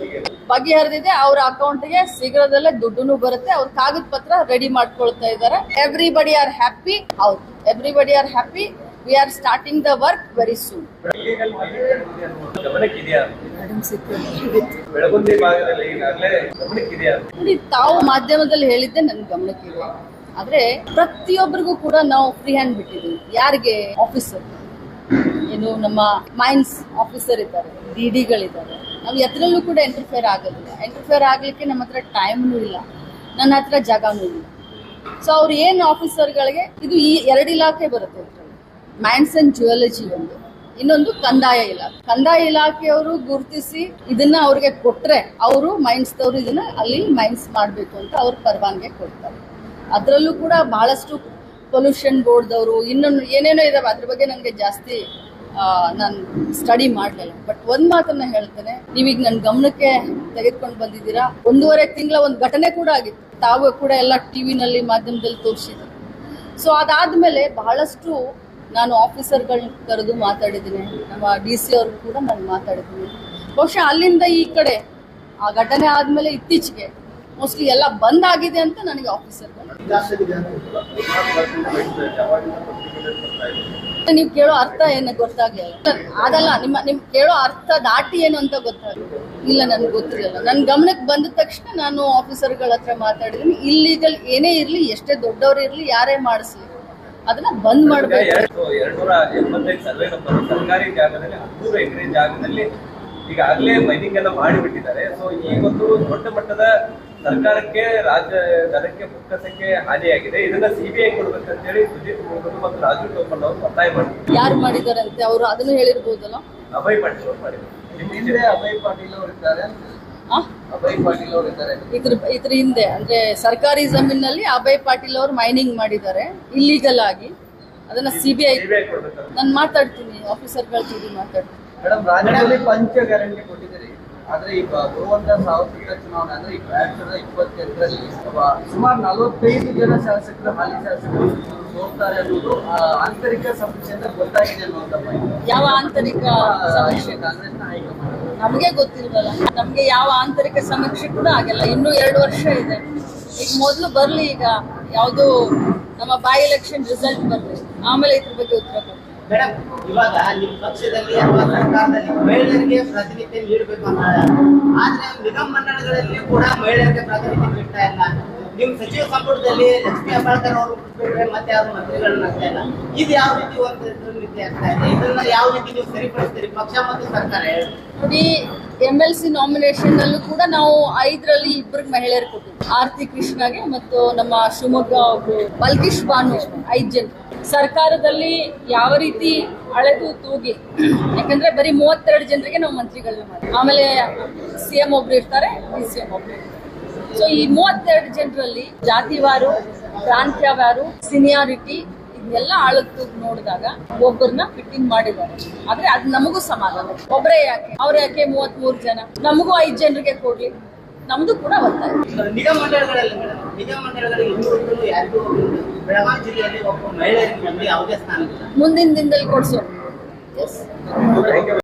ಬಗೆಹರಿದಿದೆ. ಅವ್ರ ಅಕೌಂಟ್ಗೆ ಶೀಘ್ರದಲ್ಲೇ ದುಡ್ಡು ಬರುತ್ತೆ. ಅವ್ರ ಕಾಗದ ಪತ್ರ ರೆಡಿ ಮಾಡ್ಕೊಳ್ತಾ ಇದ್ದಾರೆ. Everybody are happy. ಹೌದು, everybody are happy. We are starting the work very soon. ನೋಡಿ, ತಾವು ಮಾಧ್ಯಮದಲ್ಲಿ ಹೇಳಿದ್ದೆ ನನ್ನ ಗಮನಕ್ಕಿದೆ. ಆದ್ರೆ ಪ್ರತಿಯೊಬ್ಬರಿಗೂ ಕೂಡ ನಾವು ಫ್ರೀ ಹ್ಯಾಂಡ್ ಬಿಟ್ಟಿದ್ದೀವಿ. ಯಾರಿಗೆ? ಆಫೀಸರ್, ಏನು ನಮ್ಮ ಮೈನ್ಸ್ ಆಫೀಸರ್ ಇದ್ದಾರೆ, DDಗಳಿದ್ದಾರೆ. ನಾವು ಎತ್ತರಲ್ಲೂ ಕೂಡ ಇಂಟರ್ಫಿಯರ್ ಆಗೋದಿಲ್ಲ. ಇಂಟರ್ಫಿಯರ್ ಆಗ್ಲಿಕ್ಕೆ ನಮ್ಮ ಹತ್ರ ಟೈಮ್ನೂ ಇಲ್ಲ, ನನ್ನ ಹತ್ರ ಜಾಗನೂ ಇಲ್ಲ. ಸೊ ಅವ್ರು ಏನು ಆಫೀಸರ್ಗಳಿಗೆ, ಇದು ಈ 2 ಇಲಾಖೆ ಬರುತ್ತೆ ಇದರಲ್ಲಿ. ಮೈನ್ಸ್ ಅಂಡ್ ಜ್ಯುವೆಲಜಿ ಒಂದು, ಇನ್ನೊಂದು ಕಂದಾಯ ಇಲಾಖೆ. ಕಂದಾಯ ಇಲಾಖೆಯವರು ಗುರುತಿಸಿ ಇದನ್ನ ಅವ್ರಿಗೆ ಕೊಟ್ರೆ, ಅವರು ಮೈನ್ಸ್ದವರು ಇದನ್ನ ಅಲ್ಲಿ ಮೈನ್ಸ್ ಮಾಡಬೇಕು ಅಂತ ಅವ್ರ ಪರವಾನಗಿ ಕೊಡ್ತಾರೆ. ಅದರಲ್ಲೂ ಕೂಡ ಬಹಳಷ್ಟು ಪೊಲ್ಯೂಷನ್ ಬೋರ್ಡ್ದವರು ಇನ್ನೊಂದು ಏನೇನೋ ಇದಾವೆ. ಅದ್ರ ಬಗ್ಗೆ ನನಗೆ ಜಾಸ್ತಿ ನಾನು ಸ್ಟಡಿ ಮಾಡಲಿಲ್ಲ. ಬಟ್ ಒಂದು ಮಾತನ್ನ ಹೇಳ್ತೇನೆ, ನೀವೀಗ ನನ್ನ ಗಮನಕ್ಕೆ ತೆಗೆದುಕೊಂಡು ಬಂದಿದ್ದೀರಾ. 1.5 ತಿಂಗಳ ಒಂದು ಘಟನೆ ಕೂಡ ಆಗಿತ್ತು, ತಾವು ಕೂಡ ಎಲ್ಲ ಟಿವಿನಲ್ಲಿ ಮಾಧ್ಯಮದಲ್ಲಿ ತೋರಿಸಿದ್ರು. ಸೊ ಅದಾದ್ಮೇಲೆ ಬಹಳಷ್ಟು ನಾನು ಆಫೀಸರ್ಗಳನ್ನ ಕರೆದು ಮಾತಾಡಿದ್ದೀನಿ. ನಮ್ಮ DC ಅವರು ಕೂಡ ನಾನು ಮಾತಾಡಿದ್ದೀನಿ. ಬಹುಶಃ ಅಲ್ಲಿಂದ ಈ ಕಡೆ ಆ ಘಟನೆ ಆದಮೇಲೆ ಇತ್ತೀಚೆಗೆ ಮೋಸ್ಟ್ಲಿ ಎಲ್ಲ ಬಂದ್ ಆಗಿದೆ ಅಂತ ನನಗೆ ಆಫೀಸರ್ ನೀವು ಕೇಳೋ ಅರ್ಥ ಏನು ಗೊತ್ತಾಗಲಿಲ್ಲ. ಅದಲ್ಲ, ನಿಮ್ ಕೇಳೋ ಅರ್ಥ ದಾಟಿ ಏನು ಅಂತ ಗೊತ್ತಾಗಲಿಲ್ಲ. ಇಲ್ಲ, ನನ್ಗೆ ಗೊತ್ತಿರಲಿಲ್ಲ. ನನ್ನ ಗಮನಕ್ಕೆ ಬಂದ ತಕ್ಷಣ ನಾನು ಆಫೀಸರ್ಗಳ ಹತ್ರ ಮಾತಾಡಿದ್ದೀನಿ. ಇಲ್ಲಿಗಲ್ ಏನೇ ಇರಲಿ, ಎಷ್ಟೇ ದೊಡ್ಡವರು ಇರಲಿ, ಯಾರೇ ಮಾಡಿಸ್ಲಿ, ಅದನ್ನ ಬಂದ್ ಮಾಡ್ಬೇಕು. 285 ಸರ್ವೆ ನಂಬರ್ ಸರ್ಕಾರಿ ಜಾಗದಲ್ಲಿ 100 ಎಕರೆ ಜಾಗದಲ್ಲಿ ಈಗಾಗಲೇ ಮೈನಿಂಗ್ ಎಲ್ಲ ಮಾಡಿಬಿಟ್ಟಿದ್ದಾರೆ. ಸೊ ಈಗೊಂದು ದೊಡ್ಡ ಮಟ್ಟದ ಸರ್ಕಾರಕ್ಕೆ, ರಾಜ್ಯ ಜನಕ್ಕೆ, ಬೊಕ್ಕಸಕ್ಕೆ ಹಾನಿಯಾಗಿದೆ. ಇದನ್ನ ಸಿಬಿಐ ಕೊಡ್ಬೇಕಂತ ಹೇಳಿ ಸುದೀಪ್ ಮುರುಗನ್ ಮತ್ತು ರಾಜು ಟೋಪಲ್ ಅವರು ಒತ್ತಾಯ ಮಾಡಿದ್ರು. ಯಾರು ಮಾಡಿದಾರಂತೆ? ಅವರು ಅದನ್ನು ಹೇಳಿರ್ಬೋದಲ್ಲ. ಅಭಯ್ ಪಾಟೀಲ್ ಅವರು ಮಾಡಿದ್ರು. ಹಿಂದೆ ಅಭಯ್ ಪಾಟೀಲ್ ಅವರು ಇದ್ದಾರೆ. ಅಭಯ್ ಪಾಟೀಲ್ ಅವರು ಇದ್ದಾರೆ. ಇದ್ರ ಹಿಂದೆ ಅಂದ್ರೆ ಸರ್ಕಾರಿ ಜಮೀನಲ್ಲಿ ಅಭಯ್ ಪಾಟೀಲ್ ಅವರು ಮೈನಿಂಗ್ ಮಾಡಿದ್ದಾರೆ ಇಲ್ಲಿಗಲ್ ಆಗಿ. ಅದನ್ನ ಸಿಬಿಐ ಕೊಡ್ಬೇಕಂತ ನಾನು ಮಾತಾಡ್ತೀನಿ, ಆಫೀಸರ್ಗಳ ಜೊತೆ ಮಾತಾಡ್ತೀನಿ. ಮೇಡಮ್, ರಾಜ್ಯದಲ್ಲಿ ಪಂಚ ಗ್ಯಾರಂಟಿ ಕೊಟ್ಟಿದ್ದೀರಿ. ಆದ್ರೆ ಈಗ ಬರುವಂತ ಸಾರ್ವತ್ರಿಕ ಚುನಾವಣೆ ಅಂದ್ರೆ ಈಗ 2022ರಲ್ಲಿ ಸುಮಾರು 45 ಜನ ಶಾಸಕರು, ಹಾಲಿ ಶಾಸಕರು ಸೋಲ್ತಾರೆ ಅನ್ನೋದು ಆಂತರಿಕ ಸಮೀಕ್ಷೆಯಿಂದ ಗೊತ್ತಾಗಿದೆ ಅನ್ನುವಂತ ಮಾಹಿತಿ. ಯಾವ ಆಂತರಿಕ ಸಮೀಕ್ಷೆ? ಕಾಂಗ್ರೆಸ್ನ ಹೈಕಮಾಂಡ್ ನಮಗೆ ಗೊತ್ತಿಲ್ವಲ್ಲ. ನಮ್ಗೆ ಯಾವ ಆಂತರಿಕ ಸಮೀಕ್ಷೆ ಕೂಡ ಆಗಿಲ್ಲ. ಇನ್ನೂ 2 ವರ್ಷ ಇದೆ. ಈಗ ಮೊದಲು ಬರ್ಲಿ, ಈಗ ಯಾವುದು ನಮ್ಮ ಬೈ ಎಲೆಕ್ಷನ್ ರಿಸಲ್ಟ್ ಬರ್ಲಿ, ಆಮೇಲೆ ಇದ್ರ ಬಗ್ಗೆ ಉತ್ತರ ಕೊಡ್ತೀವಿ. ಮೇಡಮ್, ಇವಾಗ ನಿಮ್ಮ ಪಕ್ಷದಲ್ಲಿ ಅಥವಾ ಸರ್ಕಾರದಲ್ಲಿ ಮಹಿಳೆಯರಿಗೆ ಪ್ರಾತಿನಿಧ್ಯ ನೀಡಬೇಕು ಅಂತ, ಆದ್ರೆ ನಿಗಮ ಮಂಡಳಗಳಲ್ಲಿ ಕೂಡ ಮಹಿಳೆಯರಿಗೆ ಪ್ರಾತಿನಿಧ್ಯ ನೀಡ್ತಾ ಇಲ್ಲ. ನಿಮ್ಮ ಸಚಿವ ಸಂಪುಟದಲ್ಲಿ ಲಕ್ಷ್ಮೀ ಹೆಬ್ಬಾಳ್ಕರ್ ಅವರು ಬಿಟ್ರೆ ಮತ್ತೆ ಯಾರು ಮಂತ್ರಿಗಳನ್ನ ಆಗ್ತಾ ಇಲ್ಲ. ಇದು ಯಾವ ರೀತಿ ಒಂದು ನೀತಿ ಆಗ್ತಾ ಇದೆ? ಇದನ್ನ ಯಾವ ರೀತಿ ನೀವು ಸರಿಪಡಿಸ್ತೀರಿ, ಪಕ್ಷ ಮತ್ತು ಸರ್ಕಾರ? ನೋಡಿ, MLC ನಾಮಿನೇಷನ್ ಅಲ್ಲೂ ಕೂಡ ನಾವು 5ರಲ್ಲಿ 2 ಮಹಿಳೆಯರು ಕೊಟ್ಟಿದ್ವಿ. ಆರತಿ ಕೃಷ್ಣಗೆ ಮತ್ತು ನಮ್ಮ ಶಿವಮೊಗ್ಗ ಒಬ್ರು ಬಲ್ಕಿಶ್ ಬಾನು, 5 ಜನ. ಸರ್ಕಾರದಲ್ಲಿ ಯಾವ ರೀತಿ ಅಳೆದು ತೂಗಿ, ಯಾಕಂದ್ರೆ ಬರೀ 32 ಜನರಿಗೆ ನಾವು ಮಂತ್ರಿಗಳನ್ನ ಮಾಡಿ, ಆಮೇಲೆ CM ಒಬ್ರು ಇರ್ತಾರೆ, DCM ಒಬ್ರು ಇರ್ತಾರೆ. ಸೊ ಈ 32 ಜನರಲ್ಲಿ ಜಾತಿವಾರು, ಪ್ರಾಂತ್ಯವಾರು, ಸೀನಿಯಾರಿಟಿ ಇದನ್ನೆಲ್ಲ ಅಳತು ನೋಡಿದಾಗ ಒಬ್ಬರನ್ನ ಫಿಟ್ಟಿಂಗ್ ಮಾಡಿದ್ದಾರೆ. ಆದ್ರೆ ಅದು ನಮಗೂ ಸಮಾಧಾನ. ಒಬ್ಬರೇ ಯಾಕೆ, ಅವ್ರು ಯಾಕೆ 33 ಜನ? ನಮಗೂ 5 ಜನರಿಗೆ ಕೊಡ್ಲಿ, ನಮ್ದು ಕೂಡ ಒತ್ತಾಯ. ನಿಗಮ ಮಂಡಳಗಳಲ್ಲಿ ಮೇಡಮ್, ನಿಗಮ ಮಂಡಳಗಳಿಗೆ ಇನ್ನೂರು ಯಾರಿಗೂ ಬೆಳಗಾವಿ ಜಿಲ್ಲೆಯಲ್ಲಿ ಒಬ್ಬ ಮಹಿಳೆಯರಿಗೆ ಯಾವುದೇ ಸ್ಥಾನ ಇಲ್ಲ. ಮುಂದಿನ ದಿನದಲ್ಲಿ ಕೊಡ್ಸೋಣ. ಎಸ್.